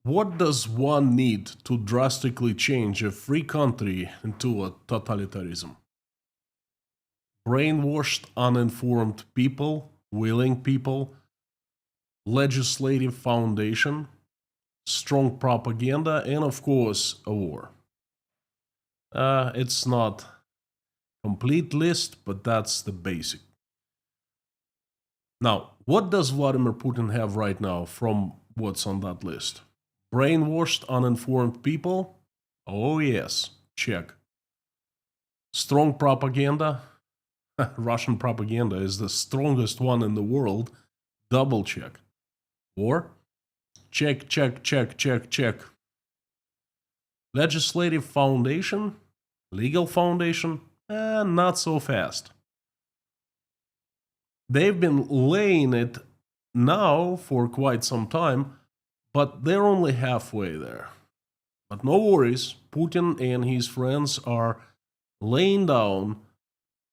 What does one need to drastically change a free country into a totalitarianism? Brainwashed, uninformed people, willing people, legislative foundation, strong propaganda, and of course, a war. It's not complete list, but that's the basic. Now, what does Vladimir Putin have right now from what's on that list? Brainwashed, uninformed people? Oh, yes, check. Strong propaganda? Russian propaganda is the strongest one in the world. Double check. War? Check, check, check, check, check. Legislative foundation? Legal foundation? Not so fast. They've been laying it now for quite some time, but they're only halfway there. But no worries, Putin and his friends are laying down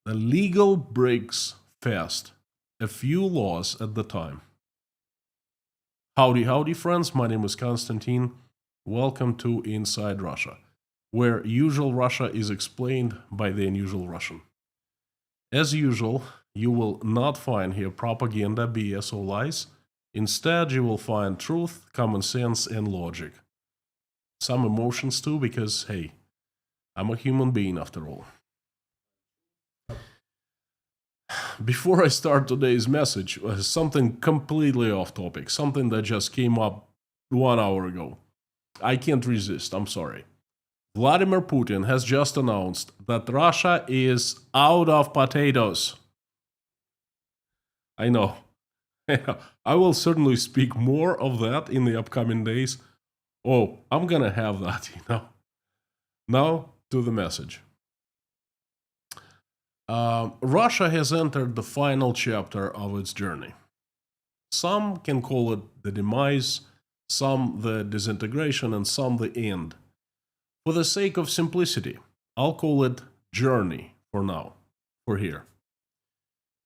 the legal bricks fast, a few laws at the time. Howdy, howdy, friends. My name is Konstantin. Welcome to Inside Russia, where usual Russia is explained by the unusual Russian. As usual, you will not find here propaganda, BS, or lies. Instead, you will find truth, common sense, and logic. Some emotions too, because hey, I'm a human being after all. Before I start today's message, something completely off topic, something that just came up 1 hour ago. I can't resist, I'm sorry. Vladimir Putin has just announced that Russia is out of potatoes. I know. I will certainly speak more of that in the upcoming days. Oh, I'm gonna have that, Now to the message. Russia has entered the final chapter of its journey. Some can call it the demise, some the disintegration, and some the end. For the sake of simplicity, I'll call it journey for now, for here.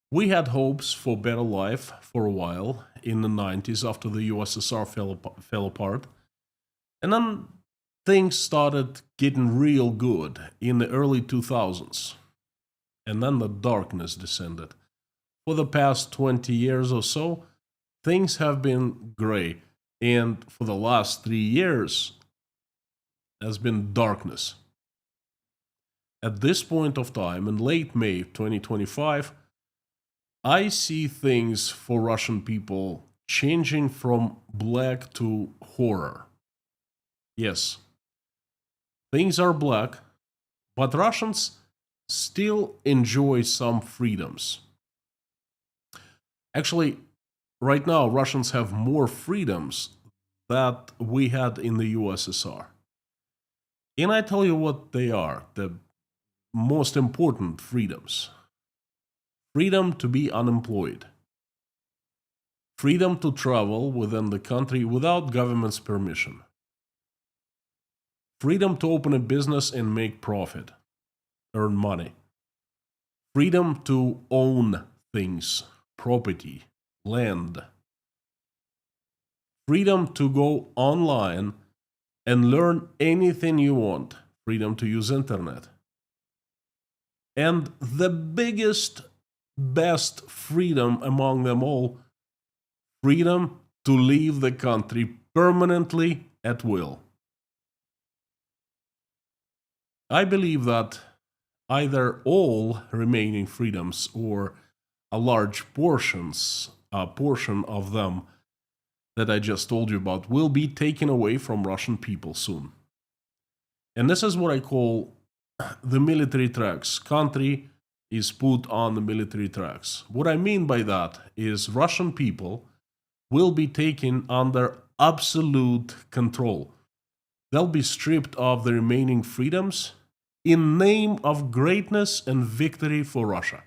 We had hopes for better life for a while in the 90s after the USSR fell apart. And then things started getting real good in the early 2000s. And then the darkness descended. For the past 20 years or so, things have been gray. And for the last 3 years, has been darkness. At this point of time, in late May 2025, I see things for Russian people changing from black to horror. Yes, things are black, but Russians still enjoy some freedoms. Actually, right now, Russians have more freedoms that we had in the USSR. And I tell you what they are, the most important freedoms. Freedom to be unemployed. Freedom to travel within the country without government's permission. Freedom to open a business and make profit, earn money. Freedom to own things, property, land. Freedom to go online and learn anything you want. Freedom to use internet. And the biggest, best freedom among them all, freedom to leave the country permanently at will. I believe that either all remaining freedoms or a large portion of them that I just told you about will be taken away from Russian people soon. And this is what I call the military tracks. Country is put on the military tracks. What I mean by that is Russian people will be taken under absolute control. They'll be stripped of the remaining freedoms in name of greatness and victory for Russia.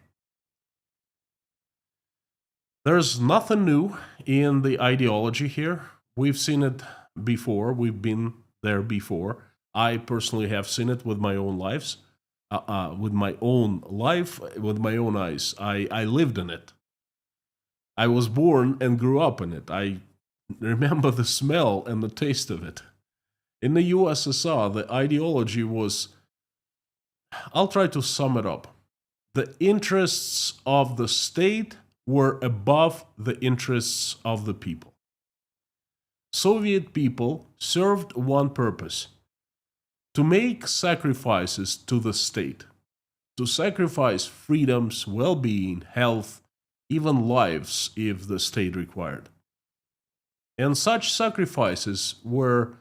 There's nothing new in the ideology here. We've seen it before. We've been there before. I personally have seen it with my own lives, with my own life, with my own eyes. I lived in it. I was born and grew up in it. I remember the smell and the taste of it. In the USSR, the ideology was, I'll try to sum it up. The interests of the state were above the interests of the people. Soviet people served one purpose: to make sacrifices to the state, to sacrifice freedoms, well being, health, even lives if the state required. And such sacrifices were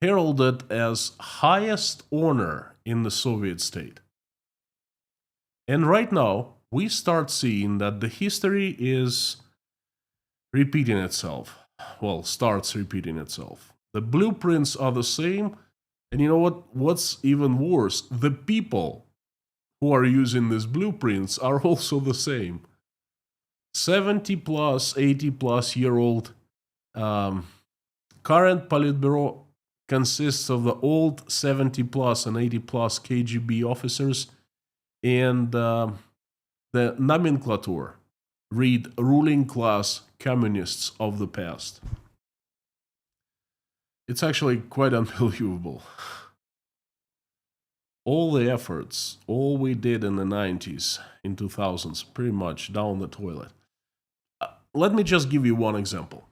heralded as highest honor in the Soviet state. And right now, we start seeing that the history is repeating itself. Well, starts repeating itself. The blueprints are the same, and you know what? What's even worse? The people who are using these blueprints are also the same. 70 plus, 80 plus year old current Politburo consists of the old 70 plus and 80 plus KGB officers and the nomenclature, read ruling class communists of the past. It's actually quite unbelievable. All the efforts, all we did in the 90s, in 2000s, pretty much down the toilet. Let me just give you one example.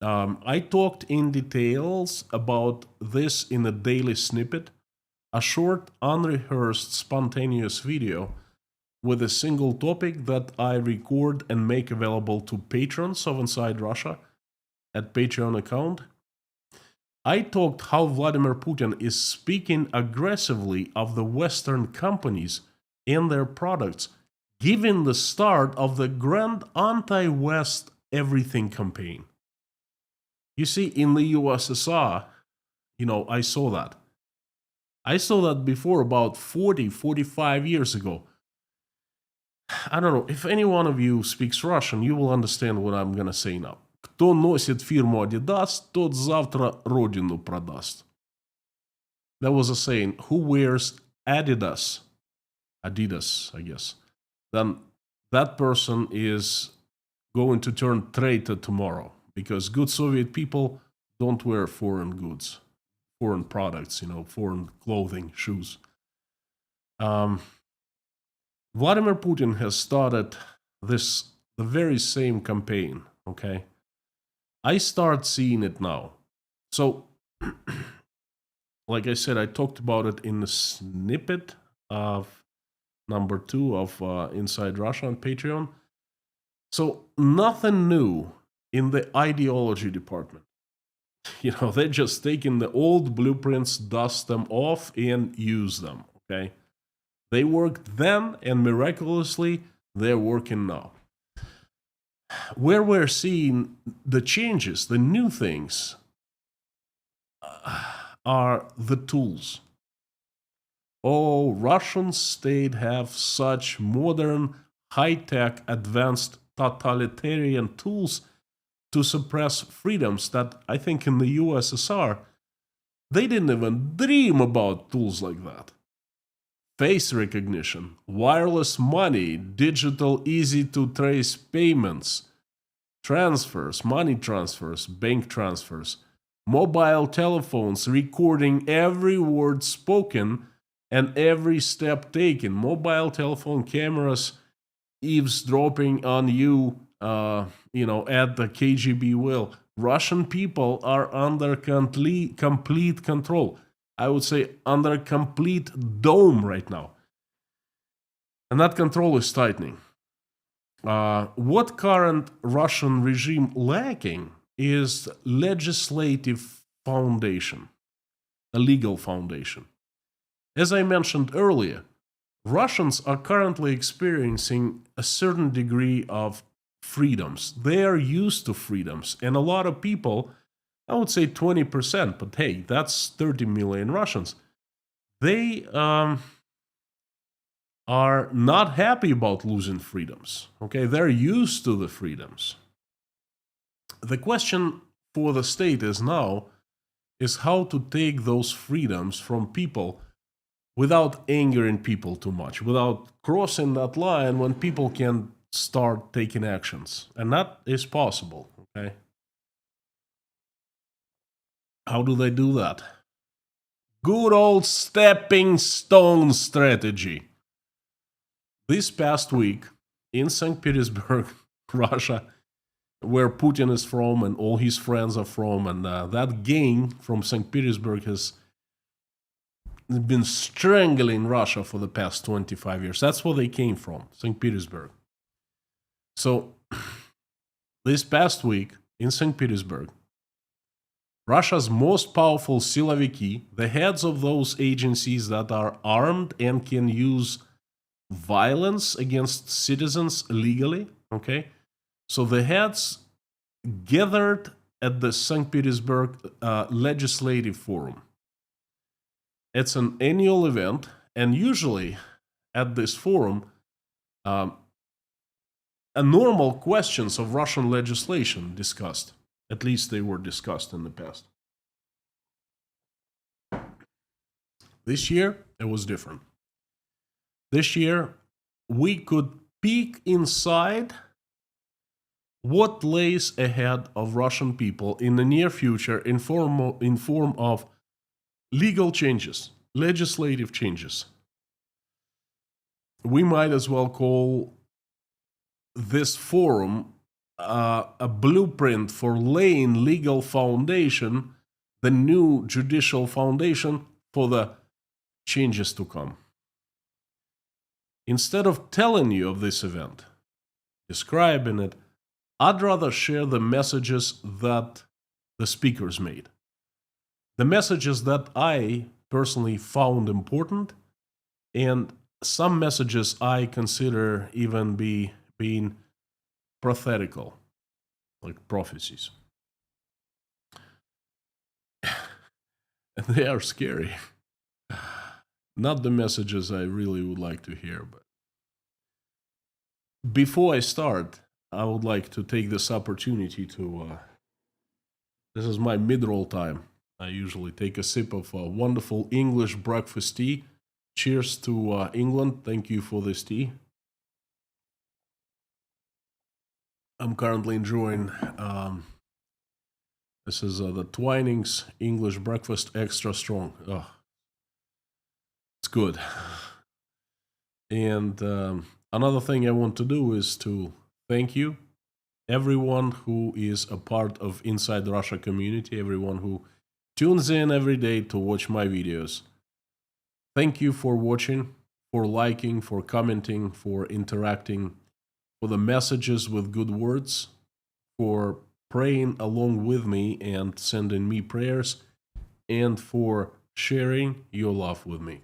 I talked in details about this in a daily snippet, a short, unrehearsed, spontaneous video with a single topic that I record and make available to patrons of Inside Russia at Patreon account. I talked how Vladimir Putin is speaking aggressively of the Western companies and their products, given the start of the grand anti-West everything campaign. You see, in the USSR, I saw that. I saw that before about 40, 45 years ago. I don't know, if any one of you speaks Russian, you will understand what I'm gonna say now. Кто носит фирму Adidas, тот завтра родину продаст. That was a saying. Who wears Adidas, I guess, then that person is going to turn traitor tomorrow, because good Soviet people don't wear foreign goods, foreign products, foreign clothing, shoes. Vladimir Putin has started the very same campaign, okay? I start seeing it now. So, like I said, I talked about it in the snippet of number 2 of Inside Russia on Patreon. So, nothing new in the ideology department. They're just taking the old blueprints, dust them off, and use them, okay? They worked then, and miraculously, they're working now. Where we're seeing the changes, the new things, are the tools. Oh, Russian state have such modern, high-tech, advanced totalitarian tools to suppress freedoms that I think in the USSR, they didn't even dream about tools like that. Face recognition, wireless money, digital easy-to-trace payments, transfers, money transfers, bank transfers, mobile telephones recording every word spoken and every step taken, mobile telephone cameras eavesdropping on you, at the KGB will. Russian people are under complete control. I would say under complete dome right now. And that control is tightening. What current Russian regime lacking is legislative foundation, a legal foundation. As I mentioned earlier, Russians are currently experiencing a certain degree of freedoms. They are used to freedoms, and a lot of people, I would say 20%, but hey, that's 30 million Russians. They are not happy about losing freedoms. Okay, they're used to the freedoms. The question for the state is how to take those freedoms from people without angering people too much, without crossing that line when people can start taking actions. And that is possible, okay? How do they do that? Good old stepping stone strategy. This past week in St. Petersburg, Russia, where Putin is from and all his friends are from, and that gang from St. Petersburg has been strangling Russia for the past 25 years. That's where they came from, St. Petersburg. So, this past week in St. Petersburg, Russia's most powerful siloviki, the heads of those agencies that are armed and can use violence against citizens legally, okay? So the heads gathered at the St. Petersburg Legislative Forum. It's an annual event, and usually at this forum, normal questions of Russian legislation discussed. At least they were discussed in the past. This year, it was different. This year, we could peek inside what lays ahead of Russian people in the near future in form of legal changes, legislative changes. We might as well call this forum a blueprint for laying legal foundation, the new judicial foundation for the changes to come. Instead of telling you of this event, describing it, I'd rather share the messages that the speakers made. The messages that I personally found important, and some messages I consider even being prophetical, like prophecies. And they are scary. Not the messages I really would like to hear, but before I start, I would like to take this opportunity to, this is my mid-roll time. I usually take a sip of a wonderful English breakfast tea. Cheers to England. Thank you for this tea. I'm currently enjoying, this is the Twinings English breakfast extra strong. Oh, it's good. And another thing I want to do is to thank you, everyone who is a part of Inside Russia community, everyone who tunes in every day to watch my videos. Thank you for watching, for liking, for commenting, for interacting, for the messages with good words, for praying along with me and sending me prayers, and for sharing your love with me.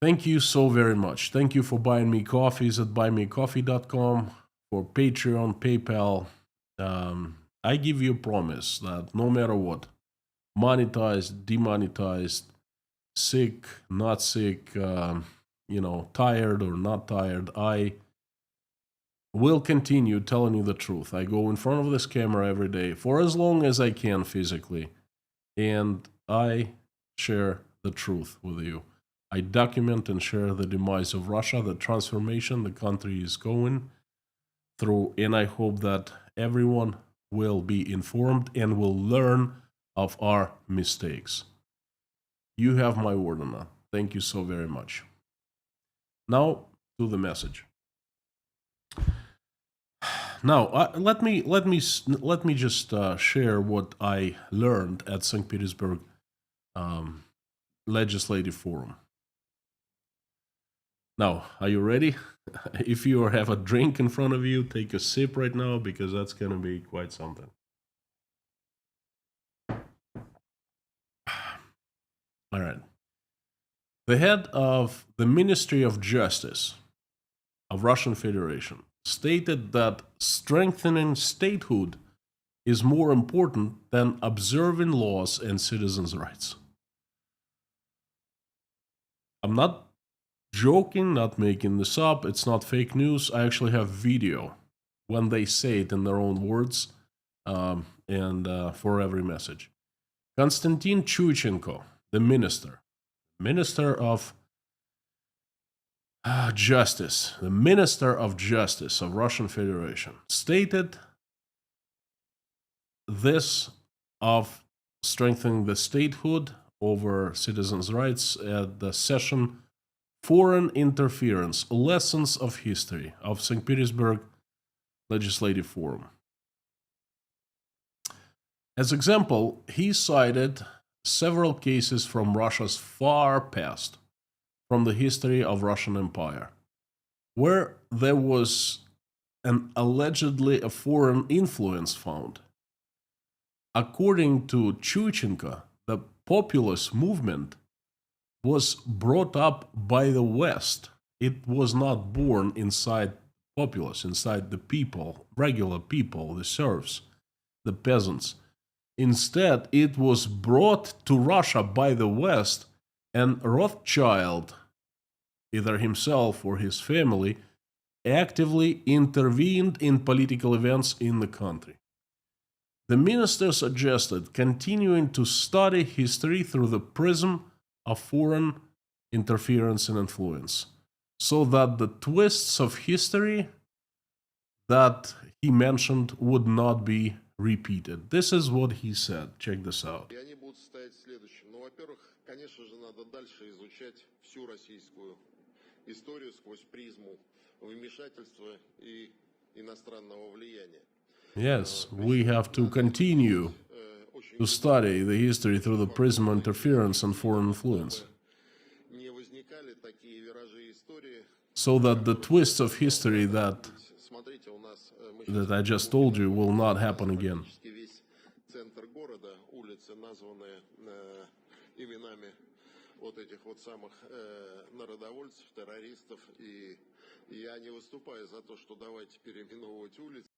Thank you so very much. Thank you for buying me coffees at buymeacoffee.com, for Patreon, PayPal. I give you a promise that no matter what, monetized, demonetized, sick, not sick, tired or not tired, I will continue telling you the truth. I go in front of this camera every day for as long as I can physically, and I share the truth with you. I document and share the demise of Russia, the transformation the country is going through, and I hope that everyone will be informed and will learn of our mistakes. You have my word on that. Thank you so very much. Now to the message. Now let me just share what I learned at St. Petersburg Legislative Forum. Now, are you ready? If you have a drink in front of you, take a sip right now, because that's going to be quite something. All right. The head of the Ministry of Justice of Russian Federation stated that strengthening statehood is more important than observing laws and citizens' rights. I'm not joking, not making this up, it's not fake news. I actually have video when they say it in their own words, and for every message. Konstantin Chuichenko, the Minister of Justice, the Minister of Justice of Russian Federation, stated this of strengthening the statehood over citizens' rights at the session Foreign Interference, Lessons of History of St. Petersburg Legislative Forum. As example, he cited several cases from Russia's far past, from the history of Russian Empire, where there was an allegedly a foreign influence found. According to Chuichenko, the populist movement was brought up by the West. It was not born inside populace, inside the people, regular people, the serfs, the peasants. Instead, it was brought to Russia by the West, and Rothschild, either himself or his family, actively intervened in political events in the country. The minister suggested continuing to study history through the prism of foreign interference and influence, so that the twists of history that he mentioned would not be repeated. This is what he said. Check this out. Yes, we have to continue to study the history through the prism of interference and foreign influence, so that the twists of history that I just told you will not happen again.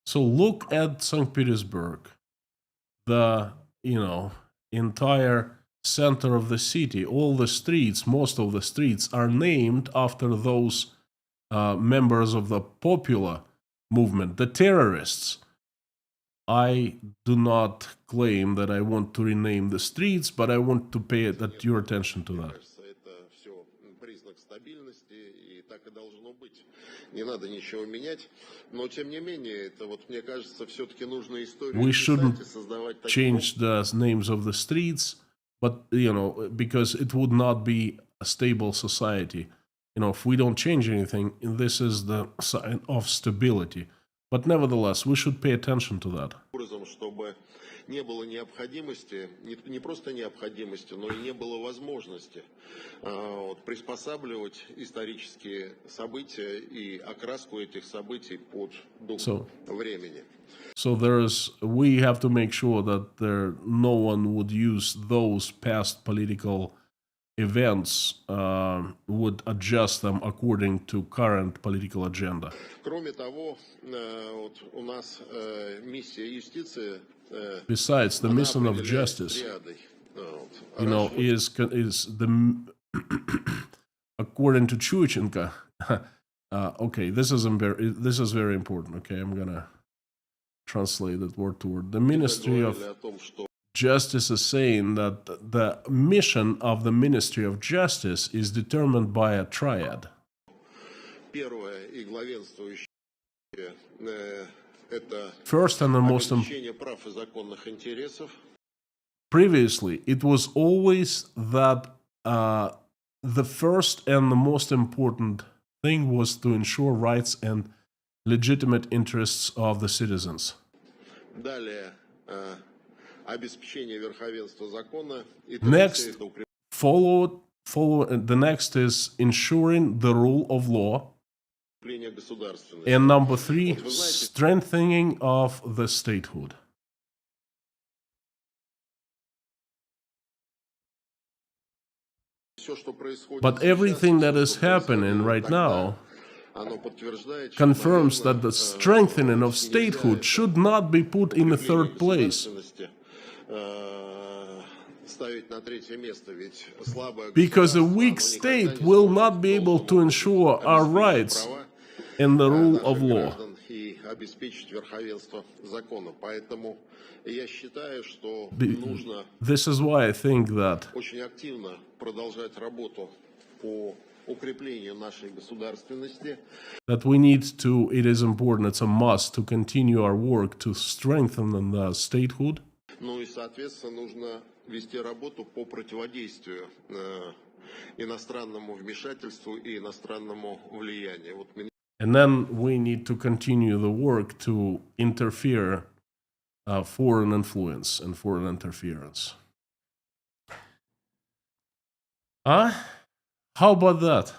So look at St. Petersburg, the entire center of the city. All the streets, most of the streets, are named after those members of the popular movement, the terrorists. I do not claim that I want to rename the streets, but I want to pay your attention to that. We shouldn't change the names of the streets, but because it would not be a stable society. If we don't change anything, this is the sign of stability. But nevertheless, we should pay attention to that. Не было необходимости, не просто необходимости, но и не было возможности приспосабливать исторические события и окраску этих событий под дух времени. So we have to make sure that no one would use those past political events, would adjust them according to current political agenda. Кроме того, у нас миссия юстиции. Besides, the mission of justice, is the according to Chuichenko. Okay, this is very important. Okay, I'm gonna translate it word to word. The Ministry of Justice is saying that the mission of the Ministry of Justice is determined by a triad. First and the most previously, it was always that the first and the most important thing was to ensure rights and legitimate interests of the citizens. Next, the next is ensuring the rule of law. And number 3, strengthening of the statehood. But everything that is happening right now confirms that the strengthening of statehood should not be put in the third place. Because a weak state will not be able to ensure our rights and the rule of law. This is why I think that we need it is important, it's a must to continue our work to strengthen the statehood. Ну и, соответственно, нужно вести работу по противодействию иностранному вмешательству и иностранному влиянию. Вот And then we need to continue the work to interfere foreign influence and foreign interference. How about that?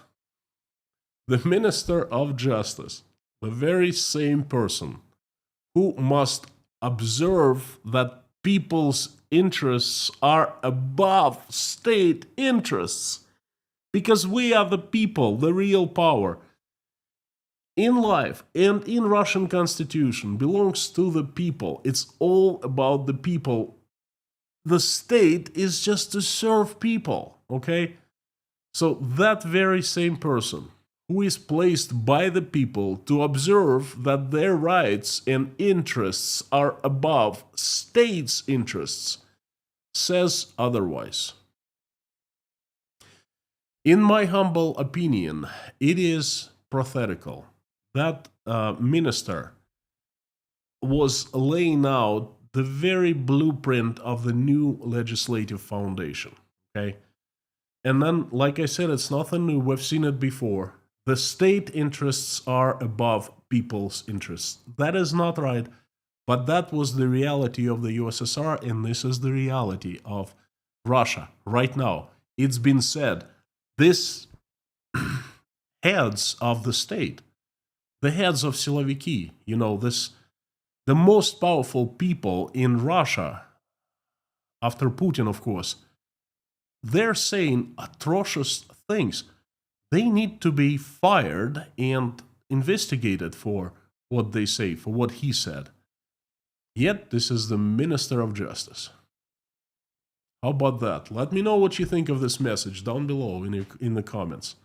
The Minister of Justice, the very same person who must observe that people's interests are above state interests, because we are the people, the real power. In life and in Russian constitution belongs to the people. It's all about the people. The state is just to serve people, okay? So that very same person who is placed by the people to observe that their rights and interests are above state's interests says otherwise. In my humble opinion, it is prophetical. That minister was laying out the very blueprint of the new legislative foundation, okay? And then, like I said, it's nothing new. We've seen it before. The state interests are above people's interests. That is not right, but that was the reality of the USSR, and this is the reality of Russia right now. It's been said, this heads of the state, the heads of Siloviki, you know, the most powerful people in Russia, after Putin, of course, they're saying atrocious things. They need to be fired and investigated for what they say, for what he said. Yet, this is the Minister of Justice. How about that? Let me know what you think of this message down below in the comments.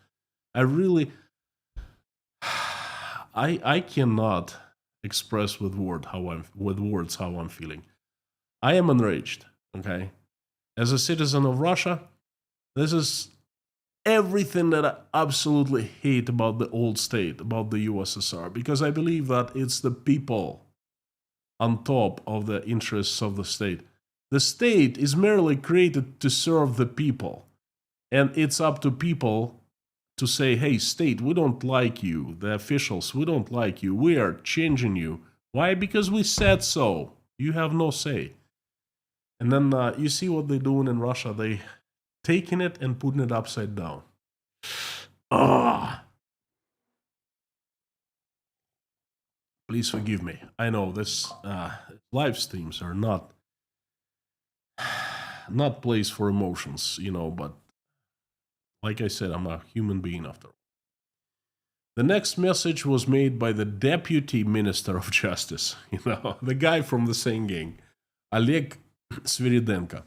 I really, I cannot express with words how I'm feeling. I am enraged, okay? As a citizen of Russia, this is everything that I absolutely hate about the old state, about the USSR, because I believe that it's the people on top of the interests of the state. The state is merely created to serve the people, and it's up to people to say, hey, state, we don't like you, the officials, we don't like you, we are changing you. Why? Because we said so. You have no say. And then you see what they're doing in Russia. They taking it and putting it upside down. Please forgive me. I know this live streams are not place for emotions, you know, but like I said, I'm a human being after all. The next message was made by the Deputy Minister of Justice, you know, the guy from the same gang, Oleg Sviridenko.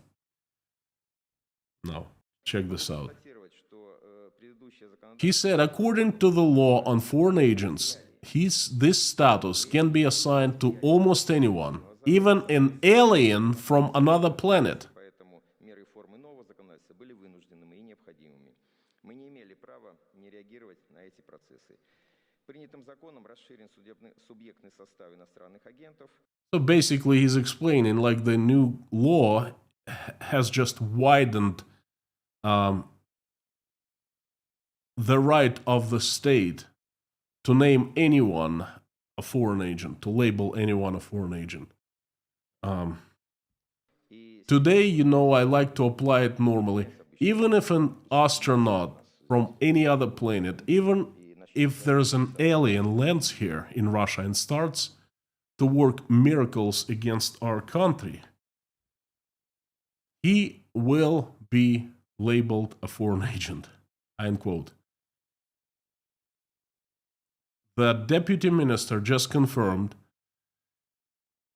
Now, check this out. He said, according to the law on foreign agents, this status can be assigned to almost anyone, even an alien from another planet. So basically, he's explaining like the new law has just widened the right of the state to name anyone a foreign agent, to label anyone a foreign agent. Today, you know, I like to apply it normally. Even if an astronaut from any other planet, even if there's an alien lands here in Russia and starts to work miracles against our country, he will be labeled a foreign agent, end quote. The deputy minister just confirmed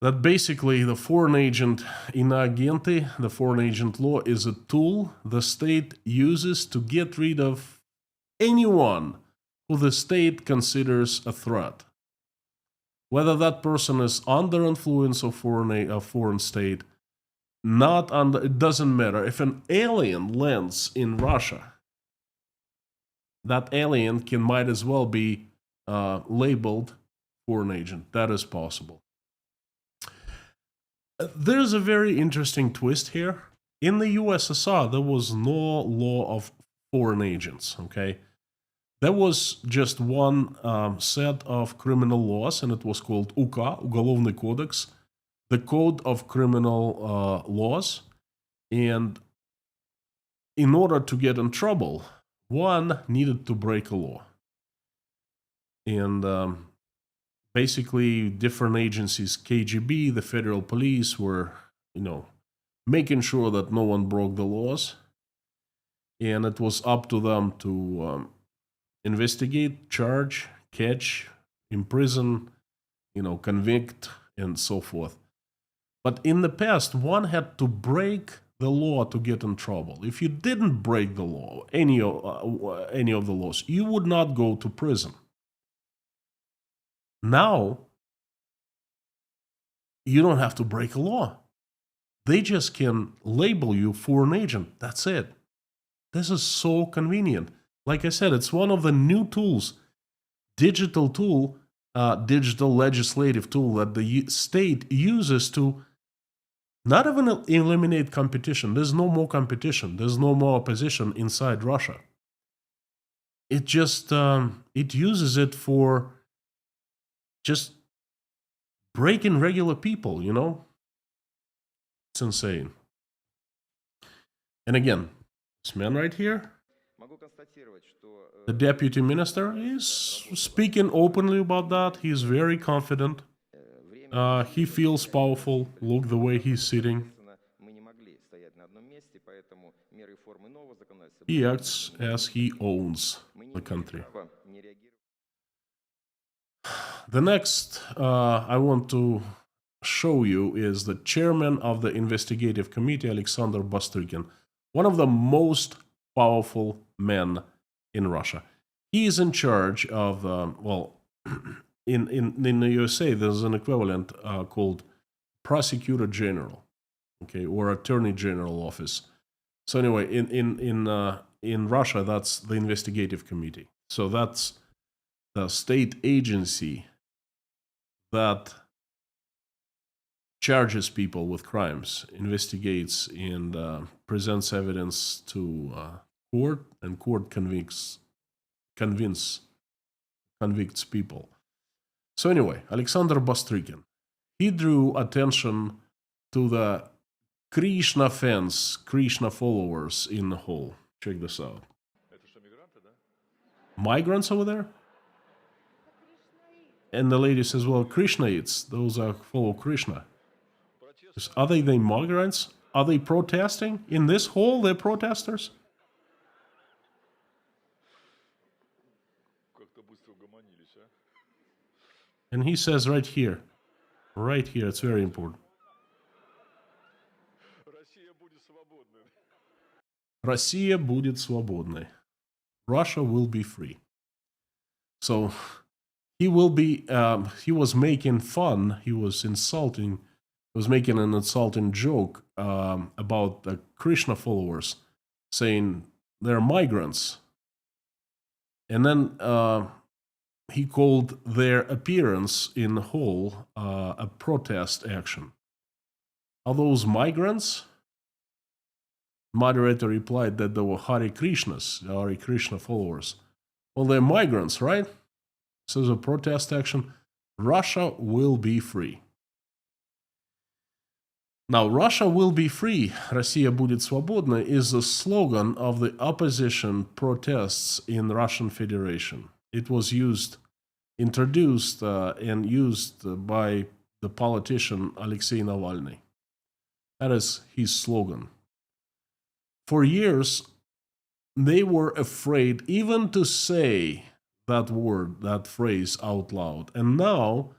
that basically the foreign agent inagente, the foreign agent law, is a tool the state uses to get rid of anyone who the state considers a threat. Whether that person is under influence of a foreign state, not under, it doesn't matter. If an alien lands in Russia, that alien might as well be labeled foreign agent. That is possible. There's a very interesting twist here. In the USSR, there was no law of foreign agents, okay? There was just one set of criminal laws, and it was called УК, Уголовный кодекс, the Code of Criminal Laws. And in order to get in trouble, one needed to break a law. And basically, different agencies, KGB, the federal police, were, making sure that no one broke the laws. And it was up to them to investigate, charge, catch, imprison, convict, and so forth. But in the past, one had to break the law to get in trouble. If you didn't break the law, any of the laws, you would not go to prison. Now, you don't have to break a law. They just can label you foreign agent. That's it. This is so convenient. Like I said, it's one of the new tools, digital legislative tool that the state uses to not even eliminate competition. There's no more competition. There's no more opposition inside Russia. It just, it uses it for just breaking regular people, It's insane. And again, this man right here, the deputy minister, is speaking openly about that. He's very confident. He feels powerful. Look the way he's sitting. He acts as he owns the country. The next I want to show you is the chairman of the investigative committee, Alexander Bastrykin, one of the most powerful men in Russia. He is in charge of, in the USA, there's an equivalent called prosecutor general, okay, or attorney general office. So anyway, in Russia, that's the investigative committee. So that's the state agency that charges people with crimes, investigates, and presents evidence to court, and court convicts people. So anyway, Alexander Bastrykin, he drew attention to the Krishna fans, Krishna followers in the hall. Check this out. Migrants over there? And the lady says, well, Krishnaites, those are follow Krishna. Are they the migrants? Are they protesting? In this hall, they're protesters? And he says right here, it's very important. Россия будет свободной. Russia will be free. So he will be, he was making fun, he was making an insulting joke about the Krishna followers, saying they're migrants. And then he called their appearance in the hall a protest action. Are those migrants? Moderator replied that they were Hare Krishna followers. Well, they're migrants, right? So it's a protest action. Russia will be free. Now, Russia will be free, Россия будет свободна, is the slogan of the opposition protests in Russian Federation. It was introduced and used by the politician Alexei Navalny. That is his slogan. For years, they were afraid even to say that word, that phrase out loud. And now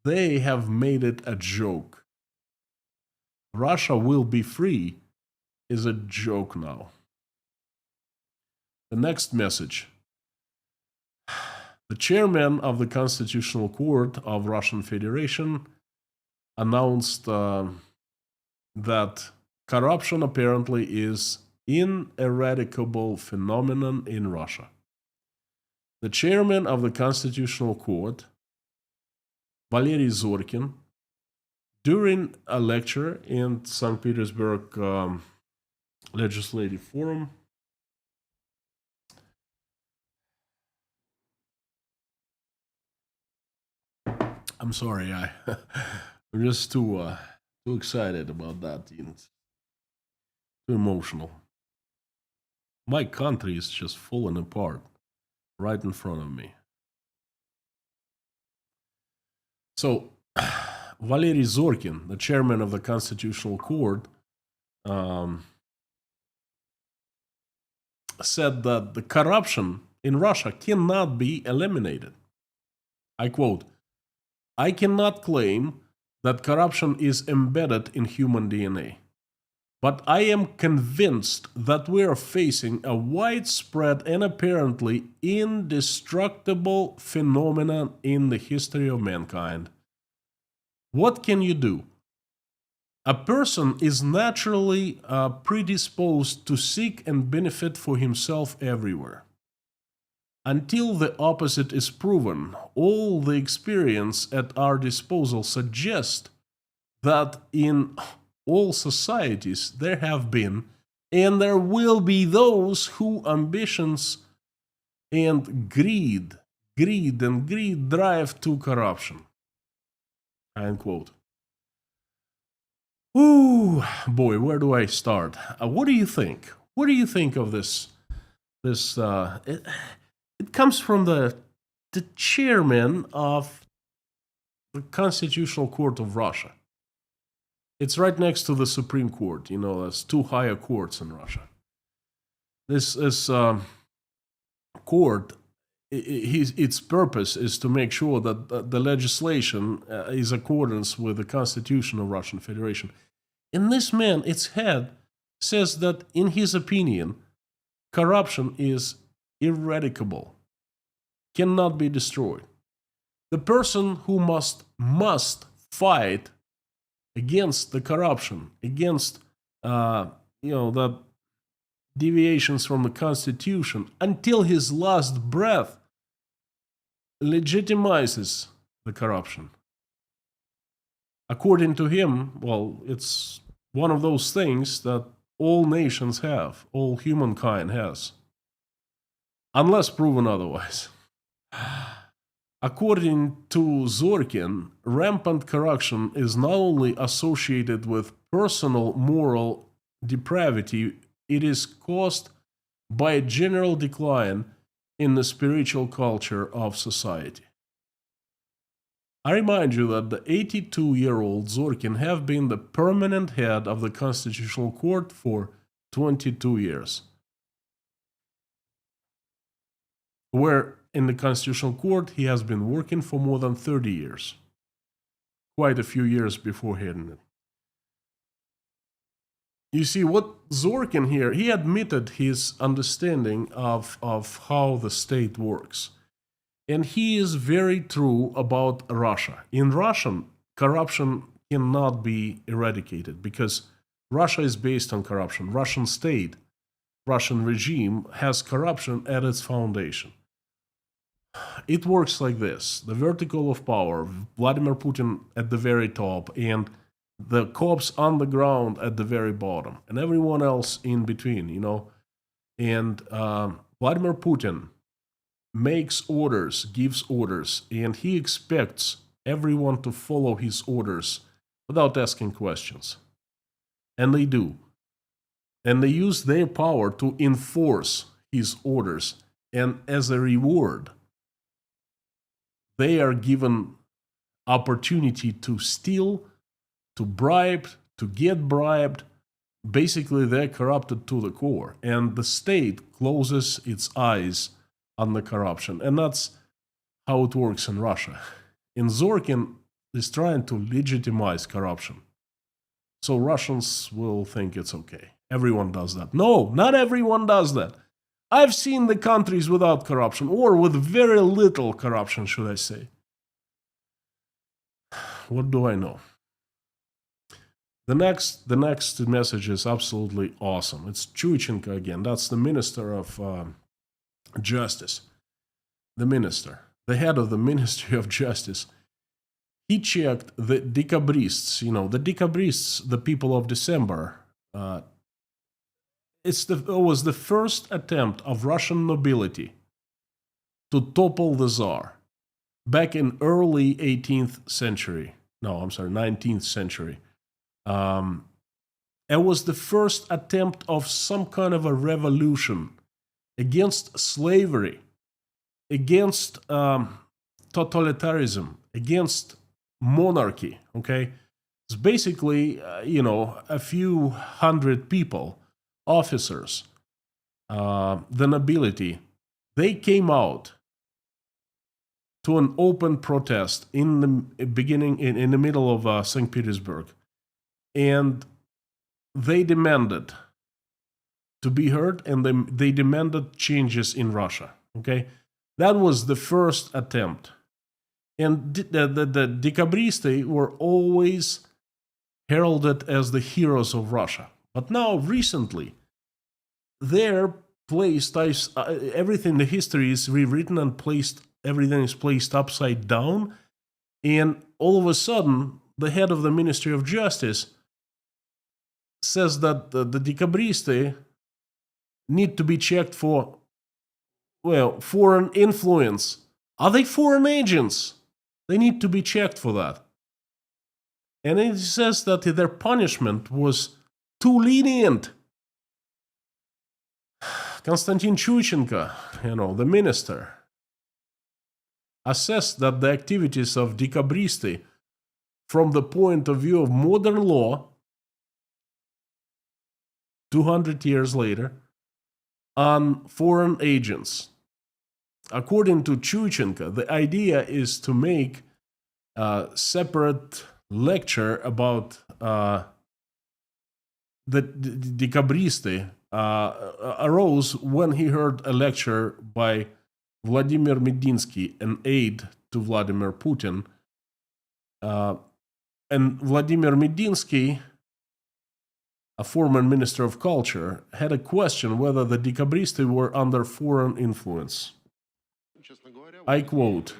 they have made it a joke. Russia will be free is a joke now. The next message. The chairman of the Constitutional Court of Russian Federation announced that corruption apparently is an ineradicable phenomenon in Russia. The chairman of the Constitutional Court, Valery Zorkin, during a lecture in St. Petersburg Legislative Forum. I'm sorry, I'm just too excited about that. It's too emotional. My country is just falling apart right in front of me. So, Valery Zorkin, the chairman of the Constitutional Court, said that the corruption in Russia cannot be eliminated. I quote, "I cannot claim that corruption is embedded in human DNA. But I am convinced that we are facing a widespread and apparently indestructible phenomenon in the history of mankind. What can you do? A person is naturally predisposed to seek and benefit for himself everywhere. Until the opposite is proven, all the experience at our disposal suggests that in all societies there have been and there will be those who ambitions and greed drive to corruption." End quote. Ooh, boy, where do I start? What do you think? What do you think of this? It comes from the chairman of the Constitutional Court of Russia. It's right next to the Supreme Court. You know, there's two higher courts in Russia. This court, its purpose is to make sure that the legislation is accordance with the Constitution of Russian Federation. And this man, its head, says that, in his opinion, corruption is eradicable, cannot be destroyed. The person who must fight against the corruption, against the deviations from the Constitution until his last breath, legitimizes the corruption. According to him, well, it's one of those things that all nations have, all humankind has, unless proven otherwise. According to Zorkin, rampant corruption is not only associated with personal moral depravity, it is caused by a general decline in the spiritual culture of society. I remind you that the 82-year-old Zorkin have been the permanent head of the Constitutional Court for 22 years, where in the Constitutional Court he has been working for more than 30 years, quite a few years before hitting it. You see, what Zorkin here, he admitted his understanding of how the state works. And he is very true about Russia. In Russian, corruption cannot be eradicated because Russia is based on corruption. Russian state, Russian regime has corruption at its foundation. It works like this: the vertical of power, Vladimir Putin at the very top, and the cops on the ground at the very bottom, and everyone else in between, you know. And Vladimir Putin makes orders, gives orders, and he expects everyone to follow his orders without asking questions. And they do. And they use their power to enforce his orders. And as a reward, they are given opportunity to steal, to bribe, to get bribed. Basically, they're corrupted to the core. And the state closes its eyes on the corruption. And that's how it works in Russia. And Zorkin is trying to legitimize corruption. So Russians will think it's okay. Everyone does that. No, not everyone does that. I've seen the countries without corruption, or with very little corruption, should I say. What do I know? The next message is absolutely awesome. It's Chuichenko again. That's the Minister of Justice. The minister, the head of the Ministry of Justice. he checked the decabrists, the decabrists, the people of December. It was the first attempt of Russian nobility to topple the Tsar back in early 18th century. No, I'm sorry, 19th century. It was the first attempt of some kind of a revolution against slavery, against totalitarianism, against monarchy, okay? It's basically, a few hundred people, officers, the nobility, they came out to an open protest in the beginning, in the middle of St. Petersburg, and they demanded to be heard, and they demanded changes in Russia, okay? That was the first attempt. And the decabristi were always heralded as the heroes of Russia. But now, recently, they're placed, everything, the history is rewritten and placed, everything is placed upside down. And all of a sudden, the head of the Ministry of Justice says that the decabristi need to be checked for, foreign influence. Are they foreign agents? They need to be checked for that. And it says that their punishment was too lenient. Konstantin Chuichenko, the minister, assessed that the activities of decabristi from the point of view of modern law 200 years later on foreign agents. According to Chuichenko, the idea is to make a separate lecture about the decabristi arose when he heard a lecture by Vladimir Medinsky, an aide to Vladimir Putin. And Vladimir Medinsky, a former minister of culture, had a question whether the decabristi were under foreign influence. I quote,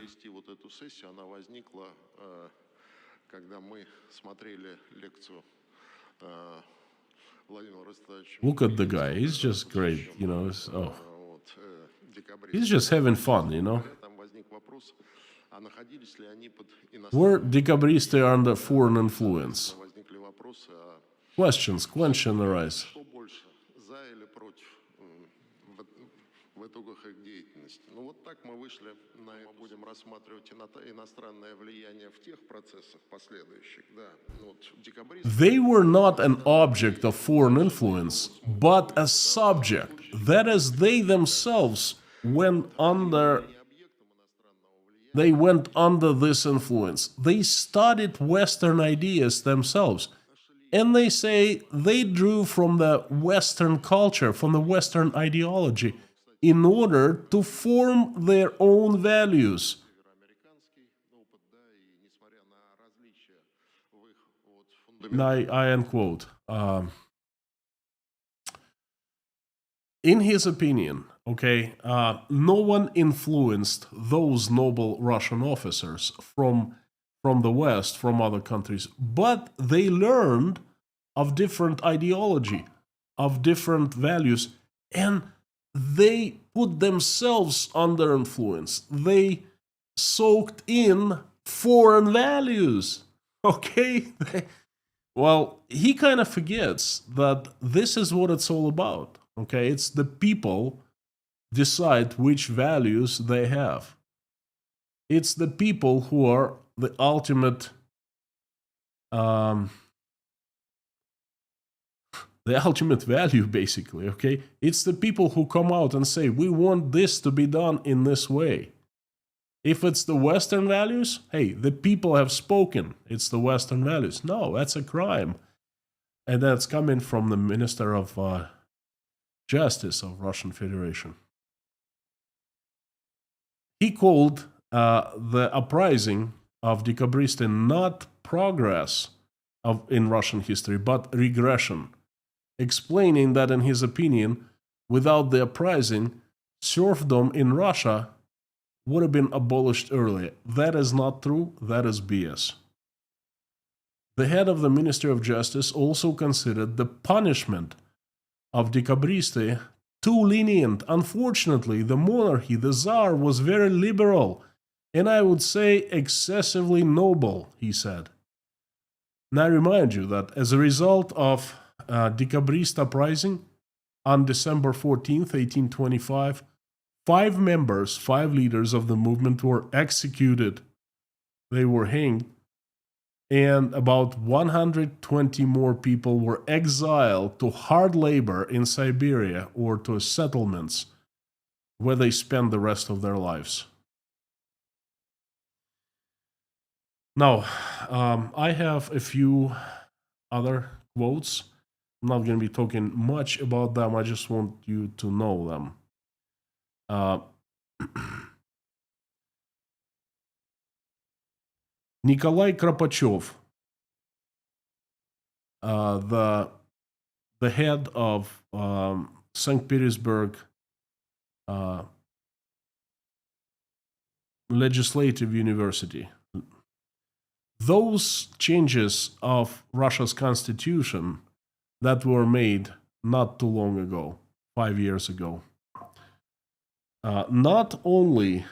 look at the guy, he's just great, he's just having fun, Were decabristi under foreign influence? Questions arise. They were not an object of foreign influence, but a subject. That is, they themselves went under this influence. They studied Western ideas themselves. And they say they drew from the Western culture, from the Western ideology, in order to form their own values. I unquote. In his opinion, no one influenced those noble Russian officers from the West, from other countries, but they learned of different ideology, of different values, and they put themselves under influence. They soaked in foreign values, Well, he kind of forgets that this is what it's all about, It's the people decide which values they have. It's the people who are the ultimate value, basically, It's the people who come out and say, we want this to be done in this way. If it's the Western values, hey, the people have spoken. It's the Western values. No, that's a crime. And that's coming from the Minister of Justice of Russian Federation. He called the uprising of decabristi not progress in Russian history, but regression, explaining that, in his opinion, without the uprising, serfdom in Russia would have been abolished earlier. That is not true. That is BS. The head of the Ministry of Justice also considered the punishment of Decabristi too lenient. Unfortunately, the monarchy, the Tsar, was very liberal, and I would say excessively noble, he said. Now I remind you that as a result of Decabrist uprising on December 14th, 1825, 5 leaders of the movement were executed. They were hanged, and about 120 more people were exiled to hard labor in Siberia or to settlements where they spent the rest of their lives. Now, I have a few other quotes. I'm not going to be talking much about them. I just want you to know them. Nikolai Kropotchev, the head of St. Petersburg Legislative University. Those changes of Russia's constitution that were made not too long ago, 5 years ago, not only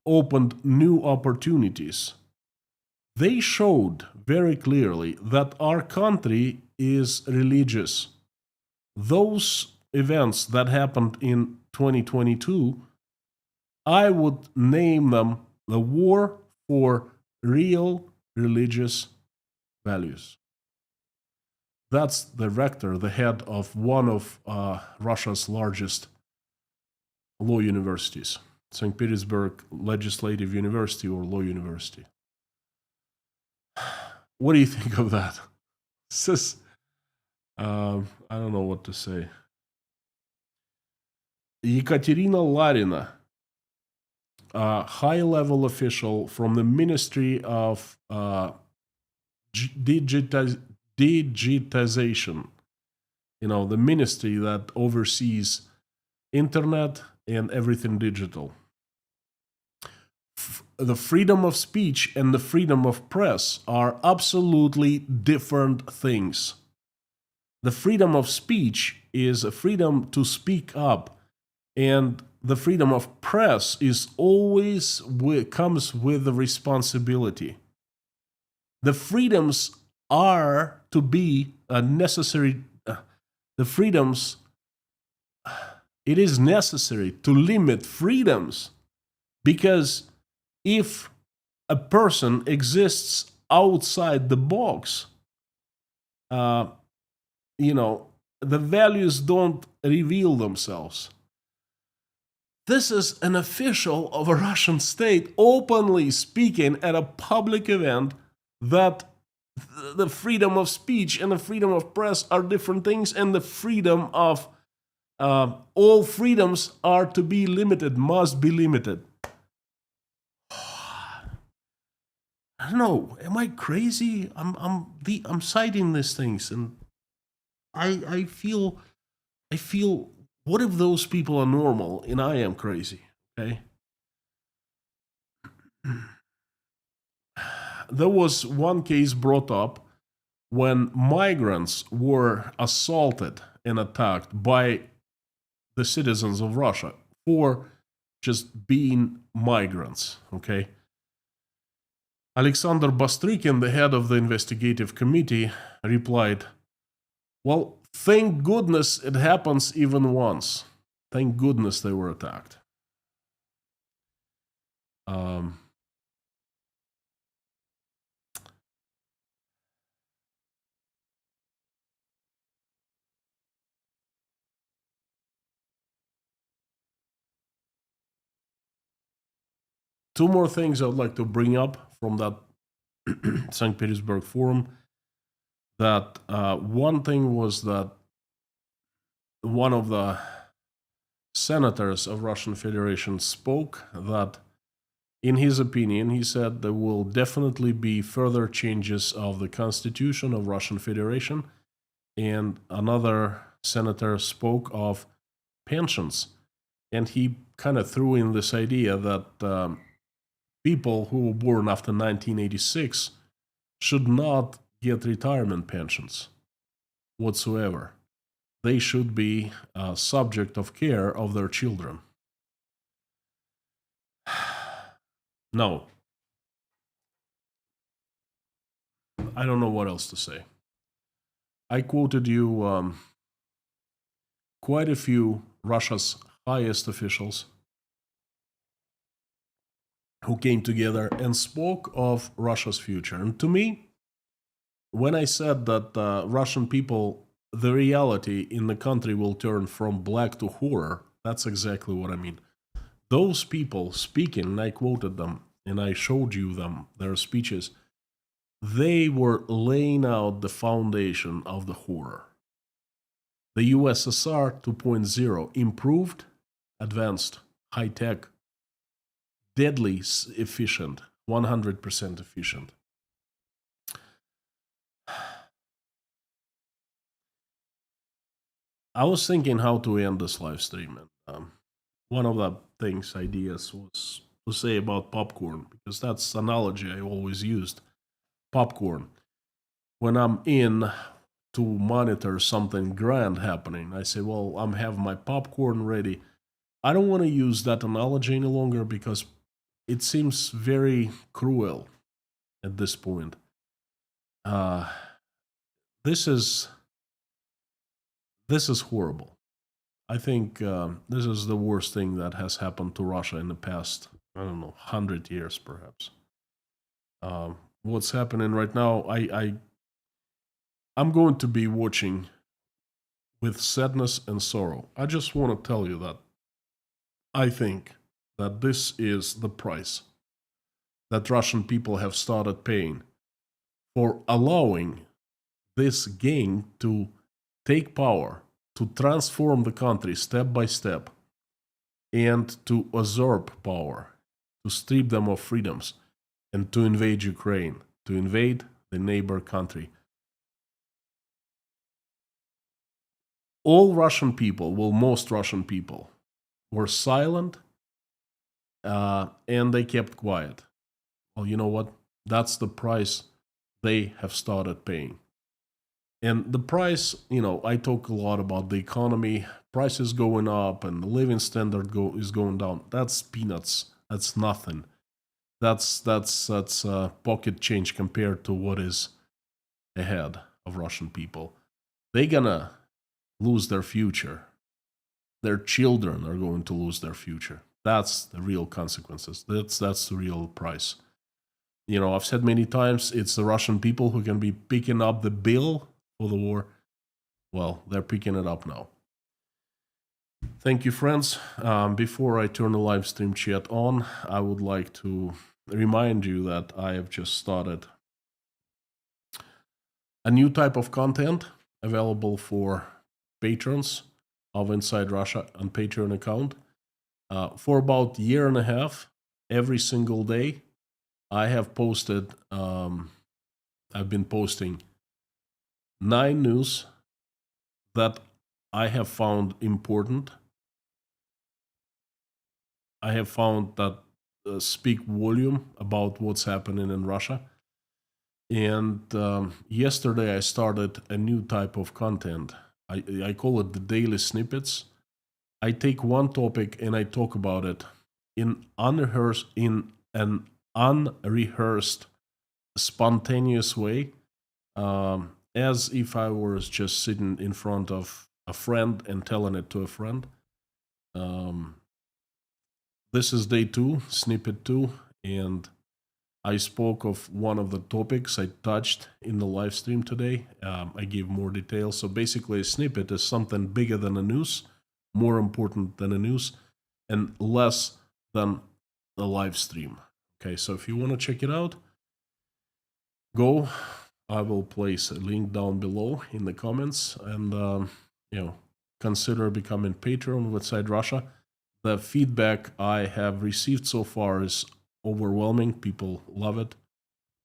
opened new opportunities, they showed very clearly that our country is religious. Those events that happened in 2022, I would name them the war for real religious values. That's the rector, the head of one of Russia's largest law universities, St. Petersburg Legislative University or Law University. What do you think of that? This is, I don't know what to say. Ekaterina Larina, a high-level official from the Ministry of Digitization, the ministry that oversees internet and everything digital. The freedom of speech and the freedom of press are absolutely different things. The freedom of speech is a freedom to speak up, and the freedom of press is always comes with the responsibility. The freedoms are to be necessary. The freedoms, it is necessary to limit freedoms, because if a person exists outside the box, the values don't reveal themselves. This is an official of a Russian state openly speaking at a public event that the freedom of speech and the freedom of press are different things, and the freedom of all freedoms are to be limited, must be limited. I don't know. Am I crazy? I'm citing these things, and I feel. What if those people are normal and I am crazy? Okay. There was one case brought up when migrants were assaulted and attacked by the citizens of Russia for just being migrants. Okay. Alexander Bastrykin, the head of the investigative committee, replied, "Well, thank goodness it happens even once. Thank goodness they were attacked." Two more things I would like to bring up from that St. Petersburg forum. That one thing was that one of the senators of Russian Federation spoke that, in his opinion, he said there will definitely be further changes of the constitution of Russian Federation. And another senator spoke of pensions. And he kind of threw in this idea that people who were born after 1986 should not get retirement pensions whatsoever. They should be subject of care of their children. No, I don't know what else to say. I quoted you quite a few Russia's highest officials who came together and spoke of Russia's future. And to me, when I said that Russian people, the reality in the country will turn from black to horror, that's exactly what I mean. Those people speaking, and I quoted them, and I showed you them, their speeches, they were laying out the foundation of the horror. The USSR 2.0, improved, advanced, high-tech, deadly efficient, 100% efficient. I was thinking how to end this live stream, and one of the ideas was to say about popcorn, because that's the analogy I always used. Popcorn. When I'm in to monitor something grand happening, I say, well, I'm having my popcorn ready. I don't want to use that analogy any longer because it seems very cruel at this point. This is horrible. I think this is the worst thing that has happened to Russia in the past, I don't know, 100 years perhaps. What's happening right now, I'm going to be watching with sadness and sorrow. I just want to tell you that I think that this is the price that Russian people have started paying for allowing this gang to take power, to transform the country step by step, and to usurp power, to strip them of freedoms, and to invade Ukraine, to invade the neighbor country. All Russian people, well, most Russian people, were silent and they kept quiet. Well, you know what? That's the price they have started paying. And the price, I talk a lot about the economy, prices going up and the living standard is going down. That's peanuts. That's nothing. That's pocket change compared to what is ahead of Russian people. They're gonna lose their future. Their children are going to lose their future. That's the real consequences. That's the real price. I've said many times, it's the Russian people who can be picking up the bill for the war. Well, they're picking it up now. Thank you, friends. Before I turn the live stream chat on, I would like to remind you that I have just started a new type of content available for patrons of Inside Russia on Patreon account. For about a year and a half, every single day, I have posted, I've been posting 9 news that I have found important. I have found that speak volume about what's happening in Russia. And yesterday I started a new type of content. I call it the daily snippets. I take one topic and I talk about it in an unrehearsed, spontaneous way, as if I was just sitting in front of a friend and telling it to a friend. This is day 2, snippet 2, and I spoke of one of the topics I touched in the live stream today. I gave more details. So basically, a snippet is something bigger than a news, more important than a news, and less than a live stream. Okay, so if you want to check it out, go. I will place a link down below in the comments, and consider becoming Patreon with Inside Russia. The feedback I have received so far is overwhelming. People love it.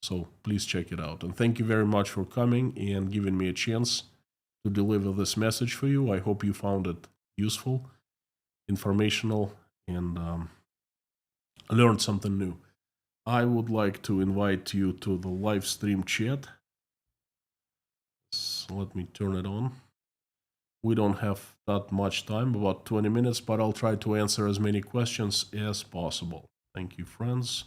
So please check it out. And thank you very much for coming and giving me a chance to deliver this message for you. I hope you found it useful. informational and learned something new. I would like to invite you to the live stream chat. So let me turn it on. We don't have that much time, about 20 minutes, but I'll try to answer as many questions as possible. Thank you, friends.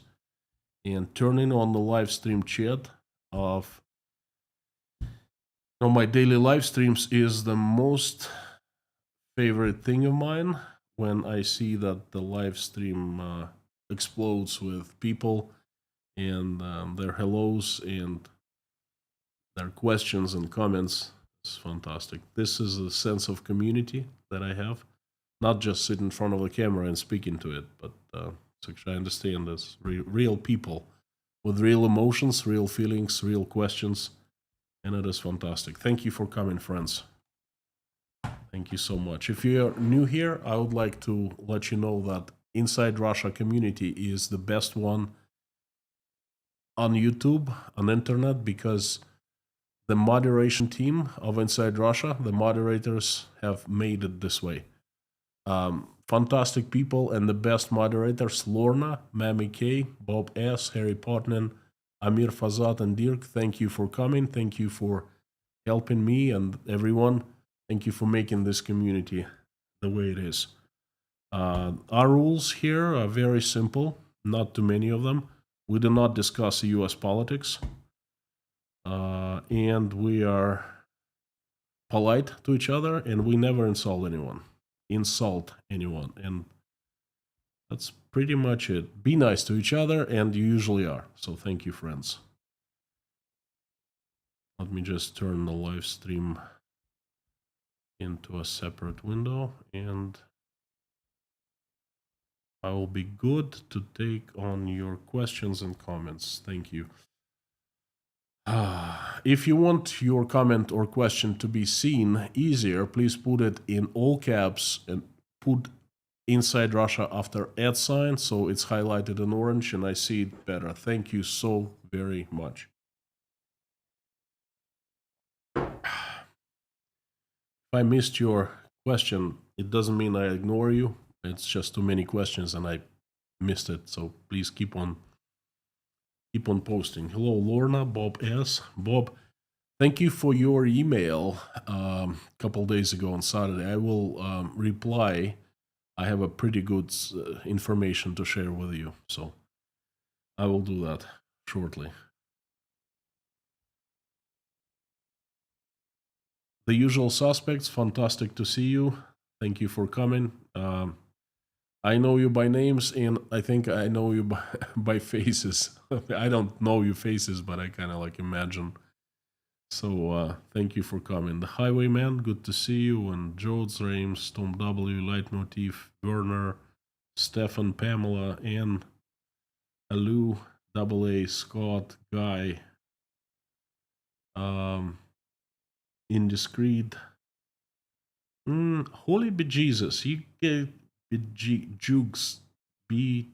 And turning on the live stream chat of my daily live streams is the most favorite thing of mine when I see that the live stream explodes with people and their hellos and their questions and comments. It's fantastic. This is a sense of community that I have, not just sit in front of the camera and speak into it, but actually I understand this real people with real emotions, real feelings, real questions, and it is fantastic. Thank you for coming, friends. Thank you so much. If you're new here, I would like to let you know that Inside Russia community is the best one on YouTube, on internet, because the moderation team of Inside Russia, the moderators have made it this way. Fantastic people and the best moderators, Lorna, Mammy K, Bob S, Harry Potnan, Amir Fazat, and Dirk. Thank you for coming. Thank you for helping me and everyone. Thank you for making this community the way it is. Our rules here are very simple, not too many of them. We do not discuss US politics. And we are polite to each other, and we never insult anyone. And that's pretty much it. Be nice to each other, and you usually are. So thank you, friends. Let me just turn the live stream into a separate window, and I will be good to take on your questions and comments. Thank you. If you want your comment or question to be seen easier, please put it in all caps and put Inside Russia after @ sign, so it's highlighted in orange and I see it better. Thank you so very much. If I missed your question, it doesn't mean I ignore you. It's just too many questions and I missed it, so please keep on posting. Hello, Lorna, Bob S. Bob, thank you for your email a couple days ago on Saturday. I will reply. I have a pretty good information to share with you, so I will do that shortly. The usual suspects, fantastic to see you. Thank you for coming. I know you by names, and I think I know you by faces. I don't know your faces, but I kind of like imagine. So thank you for coming. The Highwayman, good to see you. And Jodes, Rames, Tom W, Leitmotiv, Werner, Stefan, Pamela, Ann, Alu, AA, Scott, Guy, Indiscreet. Holy bejesus, you get Jugs, be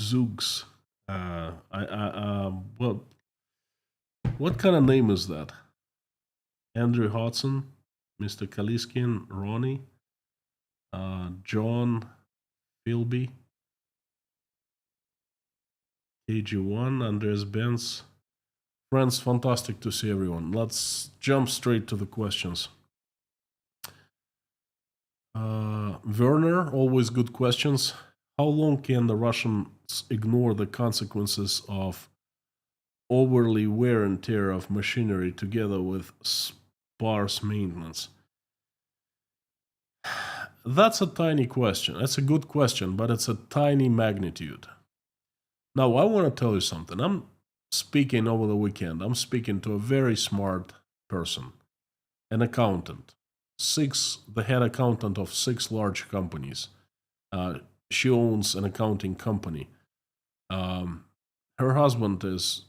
Zugs. Well, what kind of name is that? Andrew Hodson, Mr. Kaliskin, Ronnie, John Philby, KG1, Andreas Benz. Friends, fantastic to see everyone. Let's jump straight to the questions. Werner, always good questions. How long can the Russians ignore the consequences of overly wear and tear of machinery together with sparse maintenance? That's a tiny question. That's a good question, but it's a tiny magnitude. Now, I want to tell you something. I'm speaking over the weekend. I'm speaking to a very smart person, an accountant, the head accountant of 6 large companies. She owns an accounting company. Her husband is,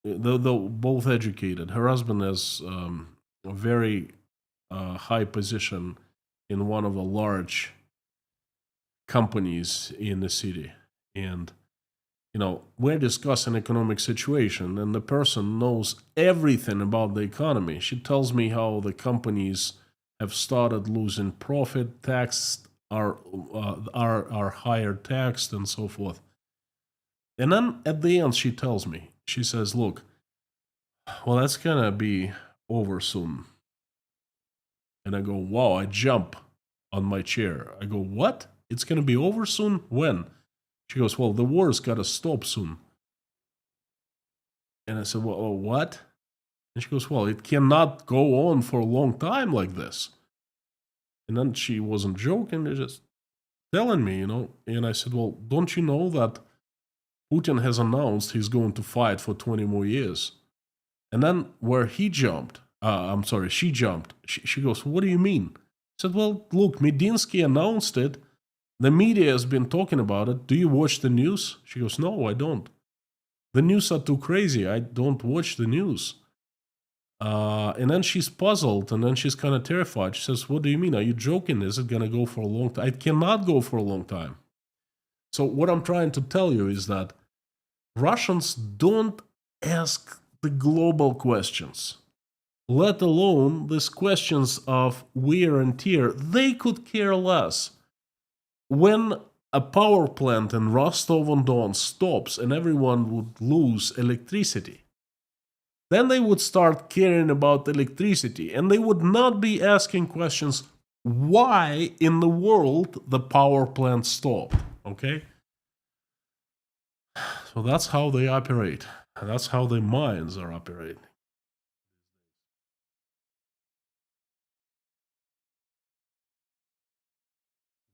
though both educated, her husband has a very high position in one of the large companies in the city. And, we're discussing economic situation, and the person knows everything about the economy. She tells me how the companies have started losing profit, tax are higher taxed and so forth. And then at the end, she tells me, she says, "Look, well, that's gonna be over soon." And I go, "Wow!" I jump on my chair. I go, "What? It's gonna be over soon? When?" She goes, "Well, the war's gotta stop soon." And I said, "Well, what?" And she goes, "Well, it cannot go on for a long time like this." And then she wasn't joking, just telling me, And I said, "Well, don't you know that Putin has announced he's going to fight for 20 more years?" And then where he jumped, she jumped. She goes, "What do you mean?" I said, "Well, look, Medinsky announced it. The media has been talking about it. Do you watch the news?" She goes, "No, I don't. The news are too crazy. I don't watch the news." And then she's puzzled, and then she's kind of terrified. She says, "What do you mean? Are you joking? Is it going to go for a long time?" It cannot go for a long time. So what I'm trying to tell you is that Russians don't ask the global questions, let alone these questions of wear and tear. They could care less. When a power plant in Rostov-on-Don stops and everyone would lose electricity, then they would start caring about electricity, and they would not be asking questions why in the world the power plant stopped. Okay? So that's how they operate. That's how their minds are operating.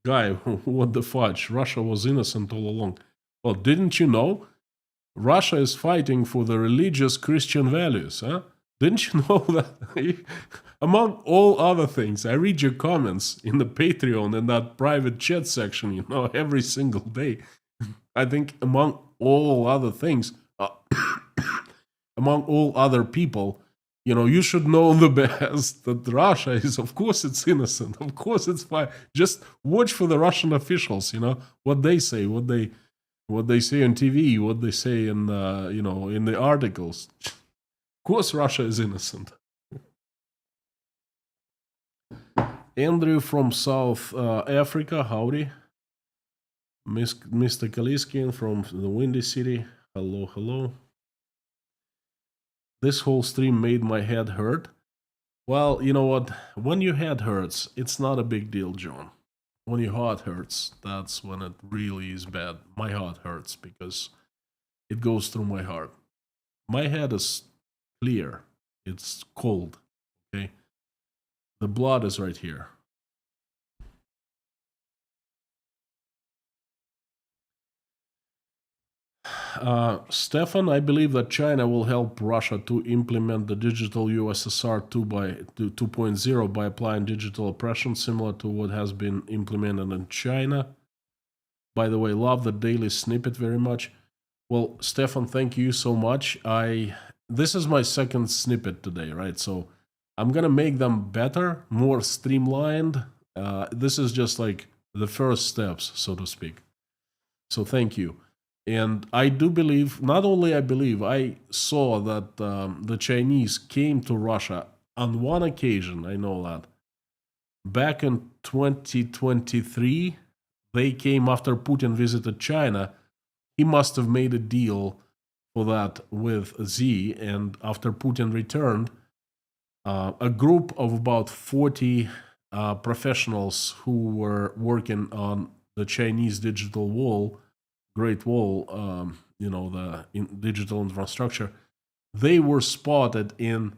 Guy, what the fudge? Russia was innocent all along. Well, didn't you know? Russia is fighting for the religious Christian values, huh? Didn't you know that? Among all other things, I read your comments in the Patreon and that private chat section, every single day. I think among all other things, among all other people, you should know the best that Russia is, of course, it's innocent. Of course, it's fine. Just watch for the Russian officials, what they say, what they say on TV, what they say in, in the articles. Of course, Russia is innocent. Andrew from South Africa, howdy. Mr. Kaliskin from the Windy City, hello, hello. This whole stream made my head hurt. Well, you know what? When your head hurts, it's not a big deal, John. When your heart hurts, that's when it really is bad. My heart hurts because it goes through my heart. My head is clear. It's cold. Okay? The blood is right here. Stefan, I believe that China will help Russia to implement the digital USSR 2.0 by applying digital oppression similar to what has been implemented in China. By the way, love the daily snippet very much. Well, Stefan, thank you so much. This is my second snippet today, right? So I'm gonna make them better, more streamlined. This is just like the first steps, so to speak. So thank you. And I do believe, not only I believe, I saw that the Chinese came to Russia on one occasion, I know that. Back in 2023, they came after Putin visited China. He must have made a deal for that with Z, and after Putin returned, a group of about 40 professionals who were working on the Chinese digital wall, Great Wall, the digital infrastructure, they were spotted in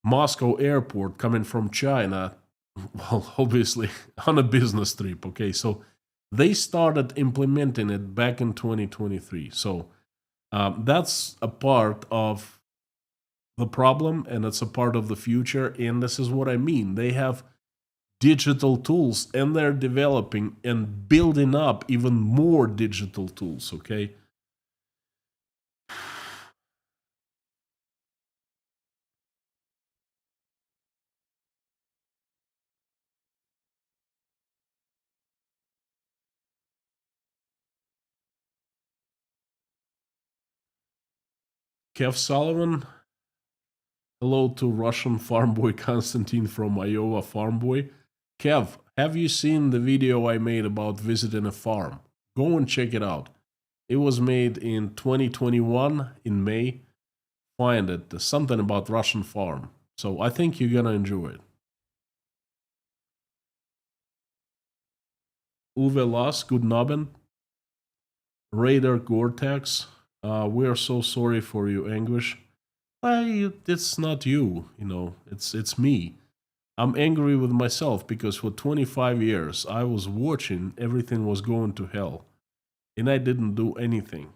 Moscow airport coming from China, well, obviously on a business trip, okay? So they started implementing it back in 2023. So that's a part of the problem, and it's a part of the future, and this is what I mean. They have digital tools, and they're developing and building up even more digital tools, okay? Kev Sullivan, hello to Russian farm boy Konstantin from Iowa farm boy. Kev, Have you seen the video I made about visiting a farm? Go and check it out. It was made in 2021 in May. Find it. Something about Russian farm. So I think you're gonna enjoy it. Uwe Las, good Nabend. Raider Gore-Tex, we are so sorry for your anguish. It's not you, it's me. I'm angry with myself because for 25 years I was watching everything was going to hell and I didn't do anything.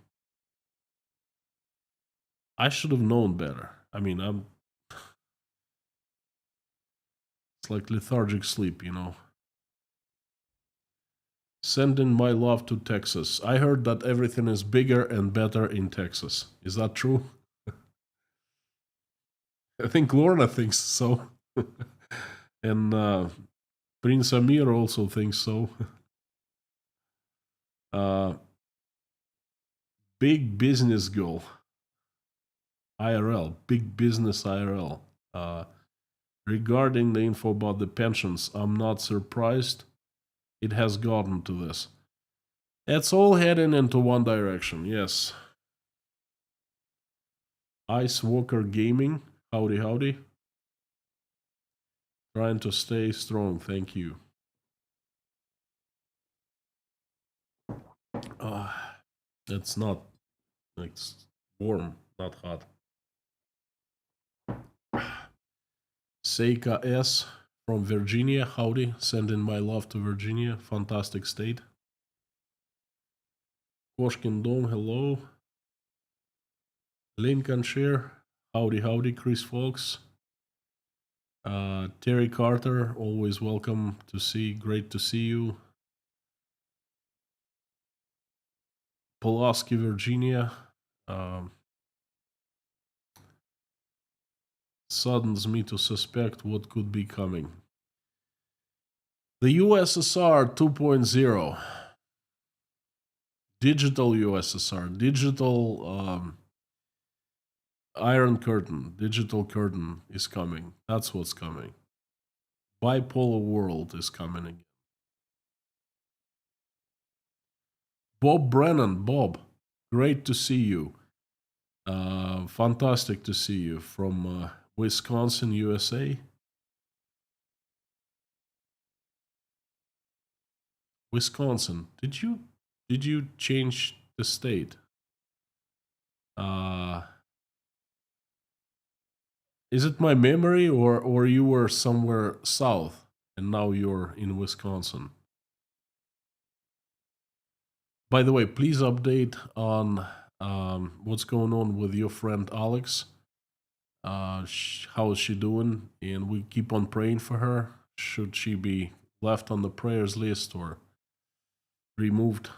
I should have known better. I mean, it's like lethargic sleep, Sending my love to Texas. I heard that everything is bigger and better in Texas. Is that true? I think Lorna thinks so. And Prince Amir also thinks so. Big business girl. IRL. Big business IRL. Regarding the info about the pensions, I'm not surprised it has gotten to this. It's all heading into one direction, yes. Ice Walker Gaming. Howdy, howdy. Trying to stay strong, thank you. It's not. It's warm, not hot. Seika S from Virginia, howdy. Sending my love to Virginia, fantastic state. Koshkin Dome, hello. Lincolnshire, howdy, howdy. Chris Fox. Terry Carter, always welcome to see. Great to see you. Pulaski, Virginia. Saddens me to suspect what could be coming. The USSR 2.0. Digital USSR. Digital Iron Curtain. Digital curtain is coming. That's what's coming. Bipolar world is coming again. Bob Brennan. Bob, great to see you. Fantastic to see you from Wisconsin, USA. Wisconsin. Did you change the state? Is it my memory or you were somewhere south and now you're in Wisconsin? By the way, please update on what's going on with your friend Alex. How is she doing? And we keep on praying for her. Should she be left on the prayers list or removed?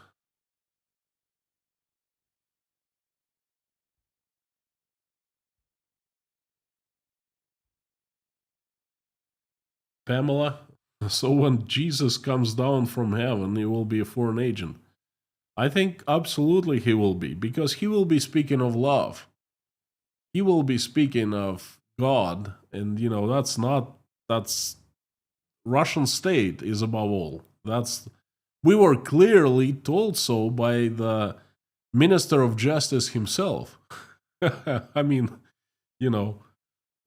Pamela, so when Jesus comes down from heaven, he will be a foreign agent. I think absolutely he will be, because he will be speaking of love. He will be speaking of God, and that's Russian state is above all. We were clearly told so by the Minister of Justice himself. I mean,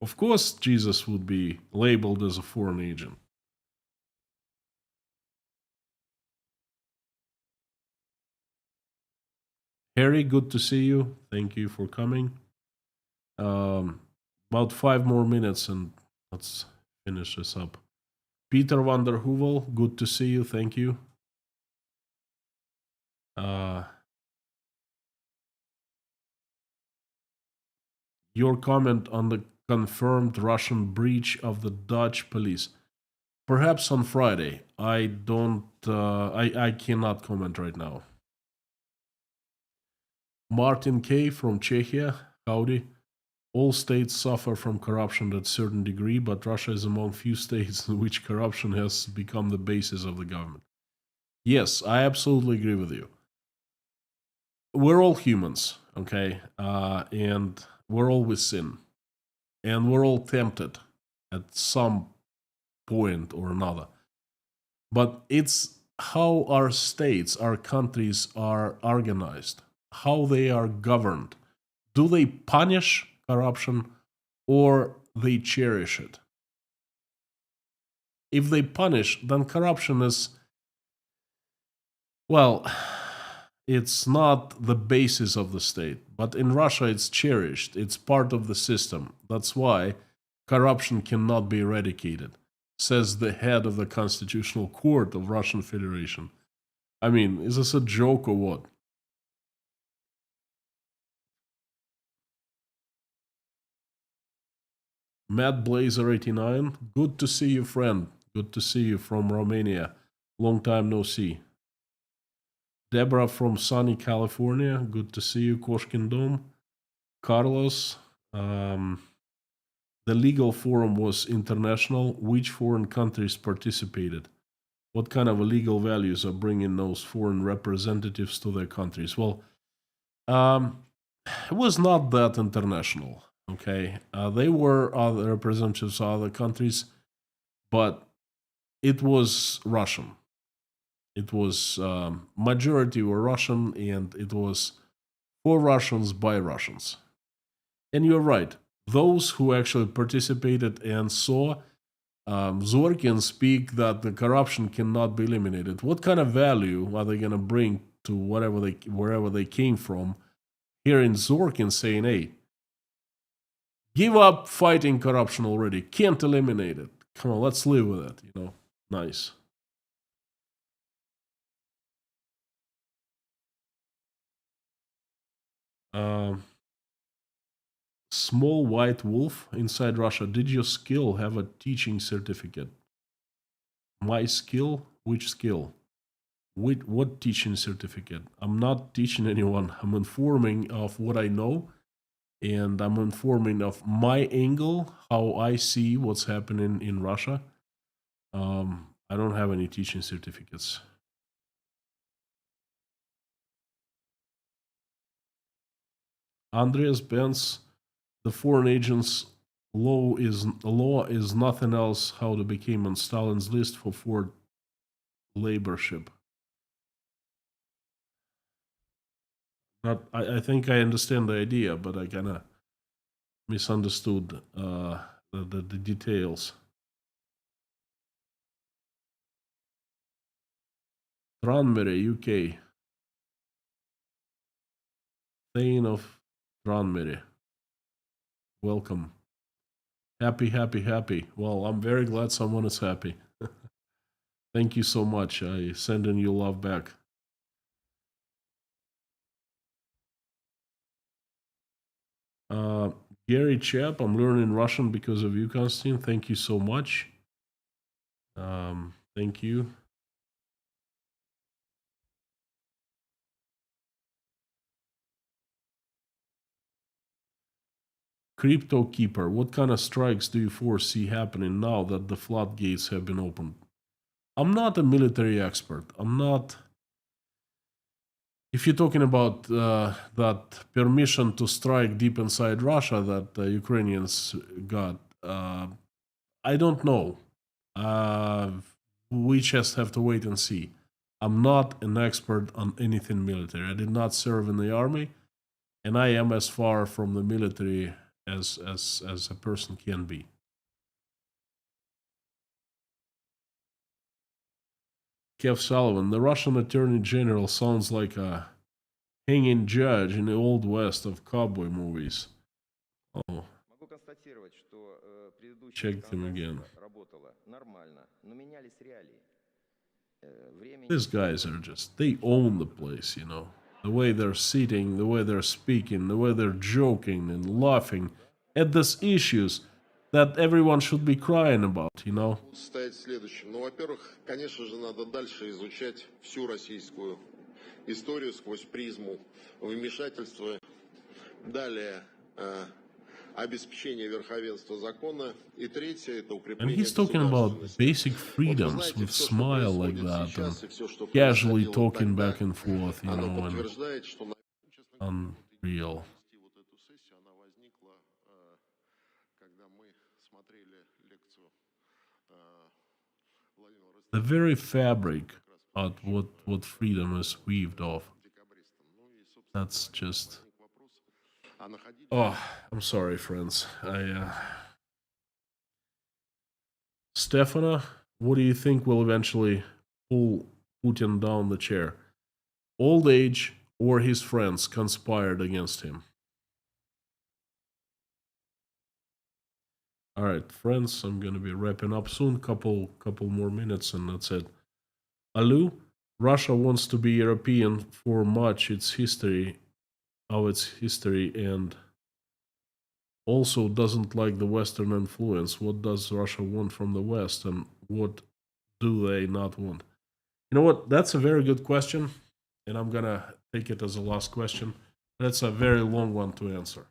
of course Jesus would be labeled as a foreign agent. Harry, good to see you. Thank you for coming. About 5 more minutes and let's finish this up. Peter van der Hoevel, good to see you. Thank you. Your comment on the confirmed Russian breach of the Dutch police. Perhaps on Friday. I don't. I cannot comment right now. Martin K. from Czechia. Howdy. All states suffer from corruption at a certain degree, but Russia is among few states in which corruption has become the basis of the government. Yes, I absolutely agree with you. We're all humans, okay? And we're all with sin. And we're all tempted at some point or another. but it's how our states, our countries are organized, how they are governed. Do they punish corruption or they cherish it? If they punish, then corruption is, well, it's not the basis of the state. But in Russia, it's cherished, it's part of the system. That's why corruption cannot be eradicated, says the head of the Constitutional Court of Russian Federation. I mean, is this a joke or what? Matt Blazer 89, good to see you, friend. Good to see you from Romania. Long time no see. Deborah from sunny California, good to see you, Koshkin Dom. Carlos, the legal forum was international. Which foreign countries participated? What kind of legal values are bringing those foreign representatives to their countries? Well, it was not that international. Okay, they were other representatives of other countries, but it was Russian. It was majority were Russian, and it was for Russians by Russians. And you're right; those who actually participated and saw Zorkin speak that the corruption cannot be eliminated. What kind of value are they going to bring to wherever they came from? Hearing Zorkin saying, "Hey, give up fighting corruption already. Can't eliminate it. Come on, let's live with it." Nice. Um, Small white wolf inside Russia. Did your skill have a teaching certificate? My skill? Which skill? What teaching certificate? I'm not teaching anyone. I'm informing of what I know, and I'm informing of my angle, how I see what's happening in Russia. I don't have any teaching certificates. Andreas Benz, the foreign agents law is nothing else how to become on Stalin's list for foreign laborship. Not, I think I understand the idea, but I kind of misunderstood the details. Tranmere, UK. Thane of Tranmere. Welcome. Happy, happy, happy. Well, I'm very glad someone is happy. Thank you so much. I send in you love back. Uh, Gary Chap, I'm learning Russian because of you, Konstantin. Thank you so much. Thank you. Crypto Keeper, what kind of strikes do you foresee happening now that the floodgates have been opened? I'm not a military expert. I'm not. If you're talking about that permission to strike deep inside Russia that the Ukrainians got, I don't know. We just have to wait and see. I'm not an expert on anything military. I did not serve in the army, and I am as far from the military as a person can be. Kev Sullivan, the Russian Attorney General sounds like a hanging judge in the old west of cowboy movies. Oh, check them again. These guys are just, they own the place. The way they're sitting, the way they're speaking, the way they're joking and laughing at these issues that everyone should be crying about. Состоять в следующем. Ну, во-первых, конечно же, надо дальше изучать всю российскую историю сквозь призму вмешательства. Далее обеспечение верховенства закона. И третье это And укрепление he's talking about государственности. basic Вот вы freedoms знаете, with все, что smile like происходит that and сейчас и все, что casually происходило talking тогда, back and forth, оно and подтверждает, что, честно говоря, unreal. провести вот эту сессию, она возникла, когда мы смотрели лекцию Владимира the very fabric of what freedom is weaved of. That's just. Oh, I'm sorry, friends. Stefana, what do you think will eventually pull Putin down the chair? Old age or his friends conspired against him? All right, friends, I'm gonna be wrapping up soon. Couple more minutes, and that's it. Alu, Russia wants to be European for much its history and also doesn't like the Western influence. What does Russia want from the West, and what do they not want? You know what? That's a very good question, and I'm gonna take it as a last question. That's a very long one to answer.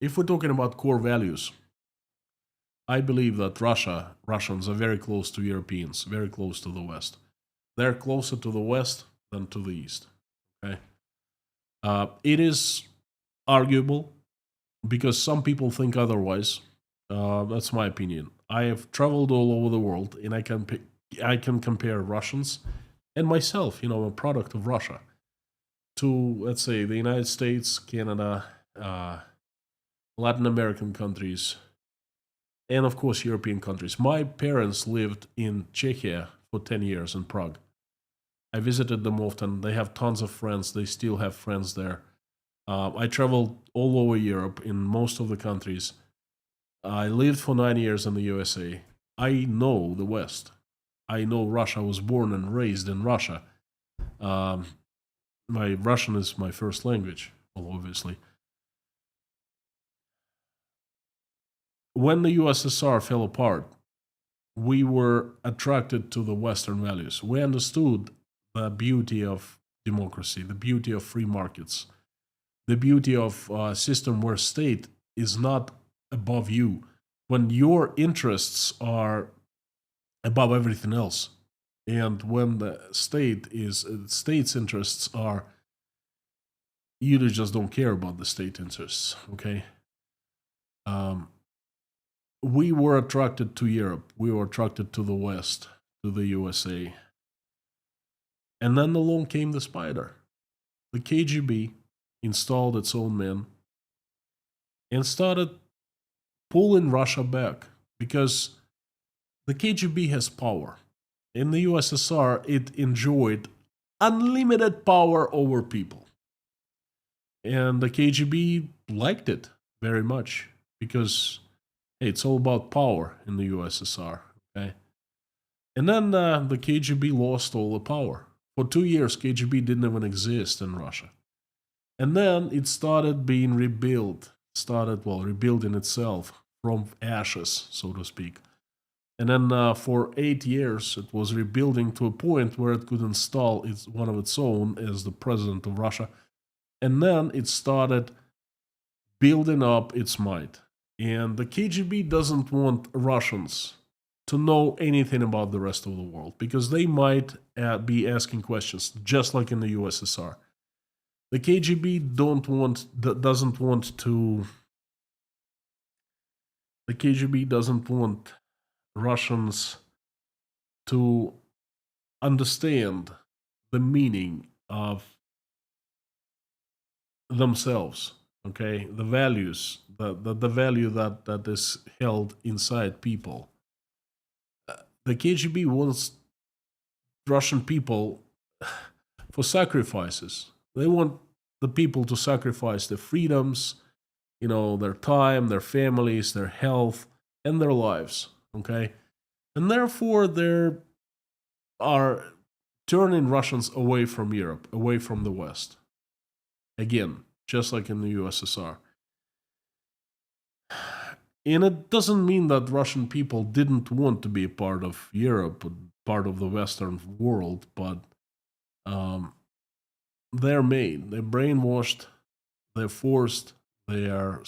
If we're talking about core values, I believe that Russians are very close to Europeans, very close to the West. They're closer to the West than to the East. Okay, it is arguable because some people think otherwise. That's my opinion. I have traveled all over the world, and I can compare Russians and myself. You know, a product of Russia to, let's say, the United States, Canada, Latin American countries, and of course European countries. My parents lived in Czechia for 10 years in Prague. I visited them often. They have tons of friends. They still have friends there. I traveled all over Europe in most of the countries. I lived for 9 years in the USA. I know the West. I know Russia. I was born and raised in Russia. Um, my Russian is my first language, well, obviously. When the USSR fell apart, we were attracted to the Western values. We understood the beauty of democracy, the beauty of free markets, the beauty of a system where state is not above you, when your interests are above everything else, and when the state's interests are, you just don't care about the state interests. Okay, um, we were attracted to Europe. We were attracted to the West, to the USA. And then along came the spider. The KGB installed its own men and started pulling Russia back because the KGB has power. In the USSR, it enjoyed unlimited power over people. And the KGB liked it very much because hey, it's all about power in the USSR. Okay, and then the KGB lost all the power. For 2 years, KGB didn't even exist in Russia, and then it started being rebuilt. Rebuilding itself from ashes, so to speak. And then for 8 years, it was rebuilding to a point where it could install one of its own as the president of Russia. And then it started building up its might. And the KGB doesn't want Russians to know anything about the rest of the world because they might be asking questions, just like in the USSR. The KGB doesn't want to. The KGB doesn't want Russians to understand the meaning of themselves. Okay, the values, the value that is held inside people. The KGB wants Russian people for sacrifices. They want the people to sacrifice their freedoms, their time, their families, their health, and their lives. Okay, and therefore they are turning Russians away from Europe, away from the West. Again, just like in the USSR. And it doesn't mean that Russian people didn't want to be a part of Europe, part of the Western world, but they're made, they're brainwashed, they're forced, they are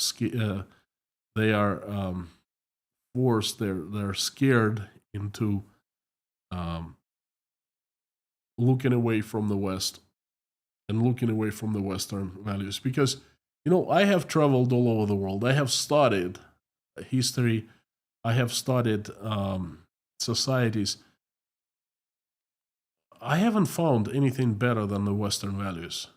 forced, they're scared into looking away from the West and looking away from the Western values. Because I have traveled all over the world. I have studied history. I have studied societies. I haven't found anything better than the Western values,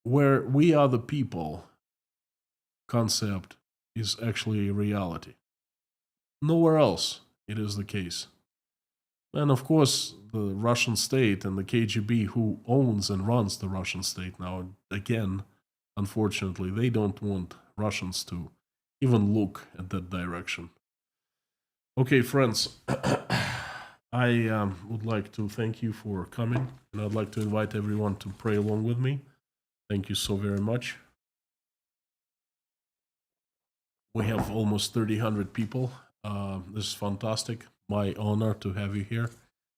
where we are the people concept is actually a reality. Nowhere else it is the case. And of course, the Russian state and the KGB, who owns and runs the Russian state now, again, unfortunately, they don't want Russians to even look at that direction. Okay, friends, I would like to thank you for coming, and I'd like to invite everyone to pray along with me. Thank you so very much. We have almost 3,000 people. This is fantastic. My honor to have you here.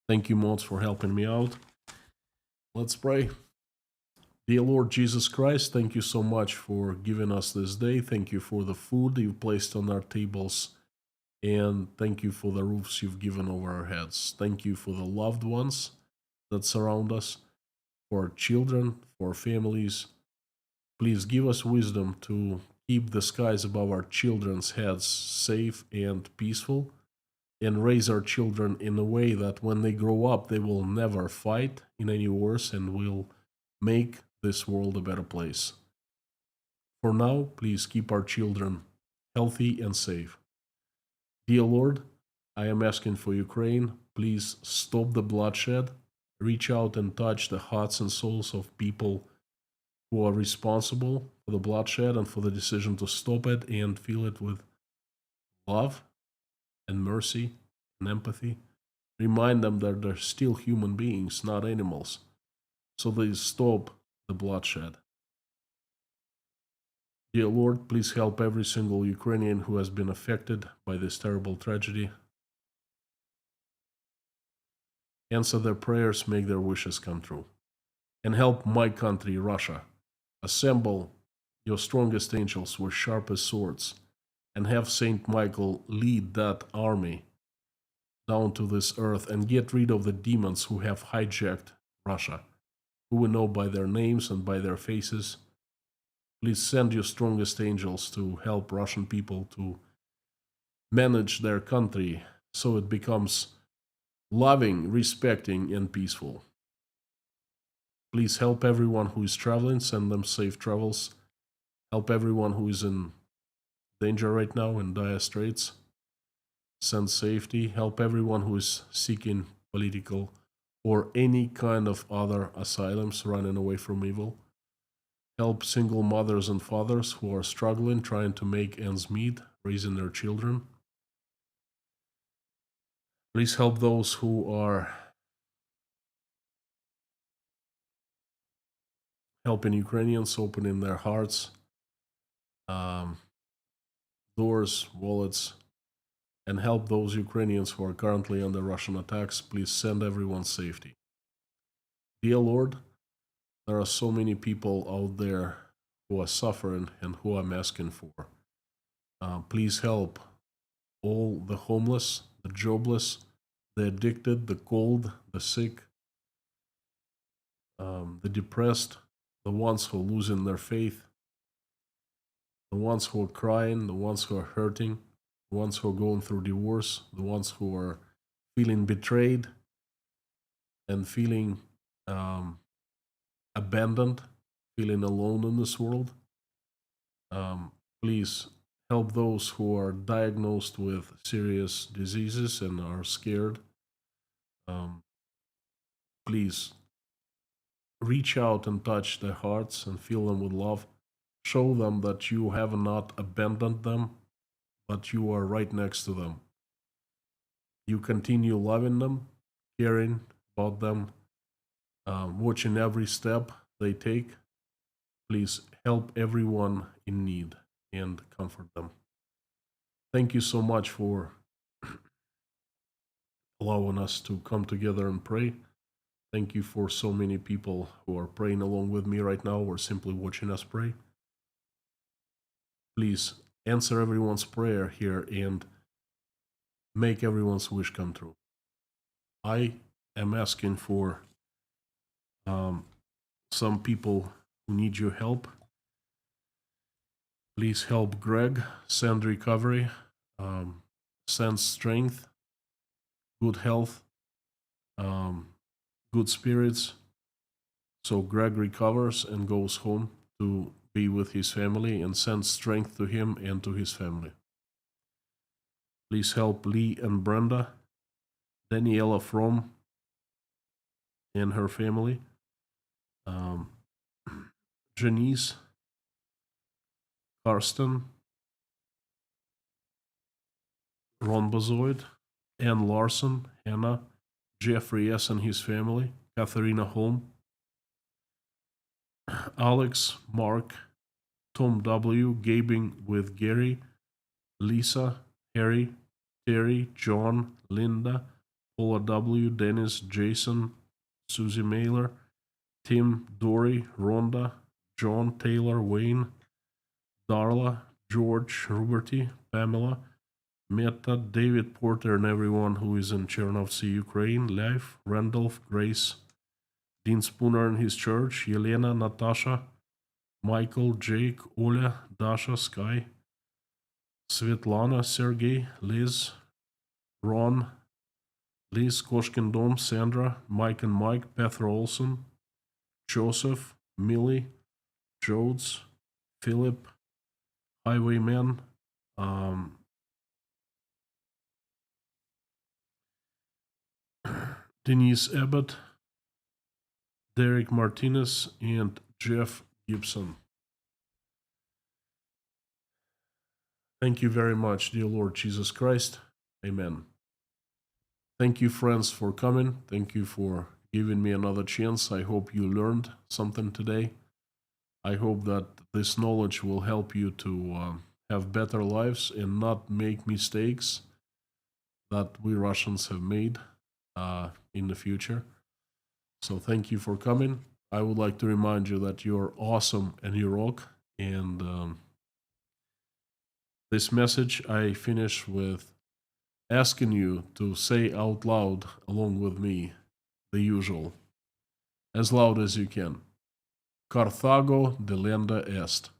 Thank you, mods, for helping me out. Let's pray. Dear Lord Jesus Christ, thank you so much for giving us this day. Thank you for the food you've placed on our tables. And thank you for the roofs you've given over our heads. Thank you for the loved ones that surround us, for our children, for our families. Please give us wisdom to keep the skies above our children's heads safe and peaceful, and raise our children in a way that when they grow up, they will never fight in any wars and will make this world a better place. For now, please keep our children healthy and safe. Dear Lord, I am asking for Ukraine. Please stop the bloodshed. Reach out and touch the hearts and souls of people who are responsible for the bloodshed and for the decision to stop it, and fill it with love and mercy and empathy. Remind them that they're still human beings, not animals, so they stop the bloodshed. Dear Lord, please help every single Ukrainian who has been affected by this terrible tragedy. Answer their prayers, make their wishes come true. And help my country, Russia. Assemble your strongest angels with sharpest swords, and have Saint Michael lead that army down to this earth and get rid of the demons who have hijacked Russia, who we know by their names and by their faces. Please send your strongest angels to help Russian people to manage their country so it becomes loving, respecting, and peaceful. Please help everyone who is traveling, send them safe travels. Help everyone who is in danger right now, in dire straits. Send safety. Help everyone who is seeking political or any kind of other asylums, running away from evil. Help single mothers and fathers who are struggling, trying to make ends meet, raising their children. Please help those who are helping Ukrainians, opening their hearts, doors, wallets, and help those Ukrainians who are currently under Russian attacks. Please send everyone safety. Dear Lord, there are so many people out there who are suffering and who I'm asking for. Please help all the homeless, the jobless, the addicted, the cold, the sick, the depressed, the ones who are losing their faith, the ones who are crying, the ones who are hurting, the ones who are going through divorce, the ones who are feeling betrayed and feeling abandoned, feeling alone in this world. Please help those who are diagnosed with serious diseases and are scared. Please reach out and touch their hearts and fill them with love. Show them that you have not abandoned them, but you are right next to them. You continue loving them, caring about them, watching every step they take. Please help everyone in need and comfort them. Thank you so much for allowing us to come together and pray. Thank you for so many people who are praying along with me right now or simply watching us pray. Please answer everyone's prayer here and make everyone's wish come true. I am asking for some people who need your help. Please help Greg send recovery, send strength, good health, good spirits, so Greg recovers and goes home to be with his family, and send strength to him and to his family. Please help Lee and Brenda, Daniela Fromm and her family, Janice, Karsten, Ron Bozoid, Ann Larson, Hannah, Jeffrey S. and his family, Katharina Holm, Alex, Mark, Tom W., Gabing with Gary, Lisa, Harry, Terry, John, Linda, Paula W., Dennis, Jason, Susie Mailer, Tim, Dory, Rhonda, John, Taylor, Wayne, Darla, George, Ruberty, Pamela, Meta, David Porter, and everyone who is in Chernovtsi, Ukraine, Leif, Randolph, Grace, Dean Spooner and his church, Yelena, Natasha, Michael, Jake, Oля, Dasha, Sky, Svetlana, Sergey, Liz, Ron, Liz, Koshkin Dom, Sandra, Mike and Mike, Petra Olson, Joseph, Millie, Jodes, Philip, Highwayman, Denise Abbott, Derek Martinez, and Jeff Gibson. Thank you very much, dear Lord Jesus Christ. Amen. Thank you, friends, for coming. Thank you for giving me another chance. I hope you learned something today. I hope that this knowledge will help you to have better lives and not make mistakes that we Russians have made in the future. So thank you for coming. I would like to remind you that you're awesome and you rock. And this message I finish with asking you to say out loud along with me the usual, as loud as you can. Carthago delenda est.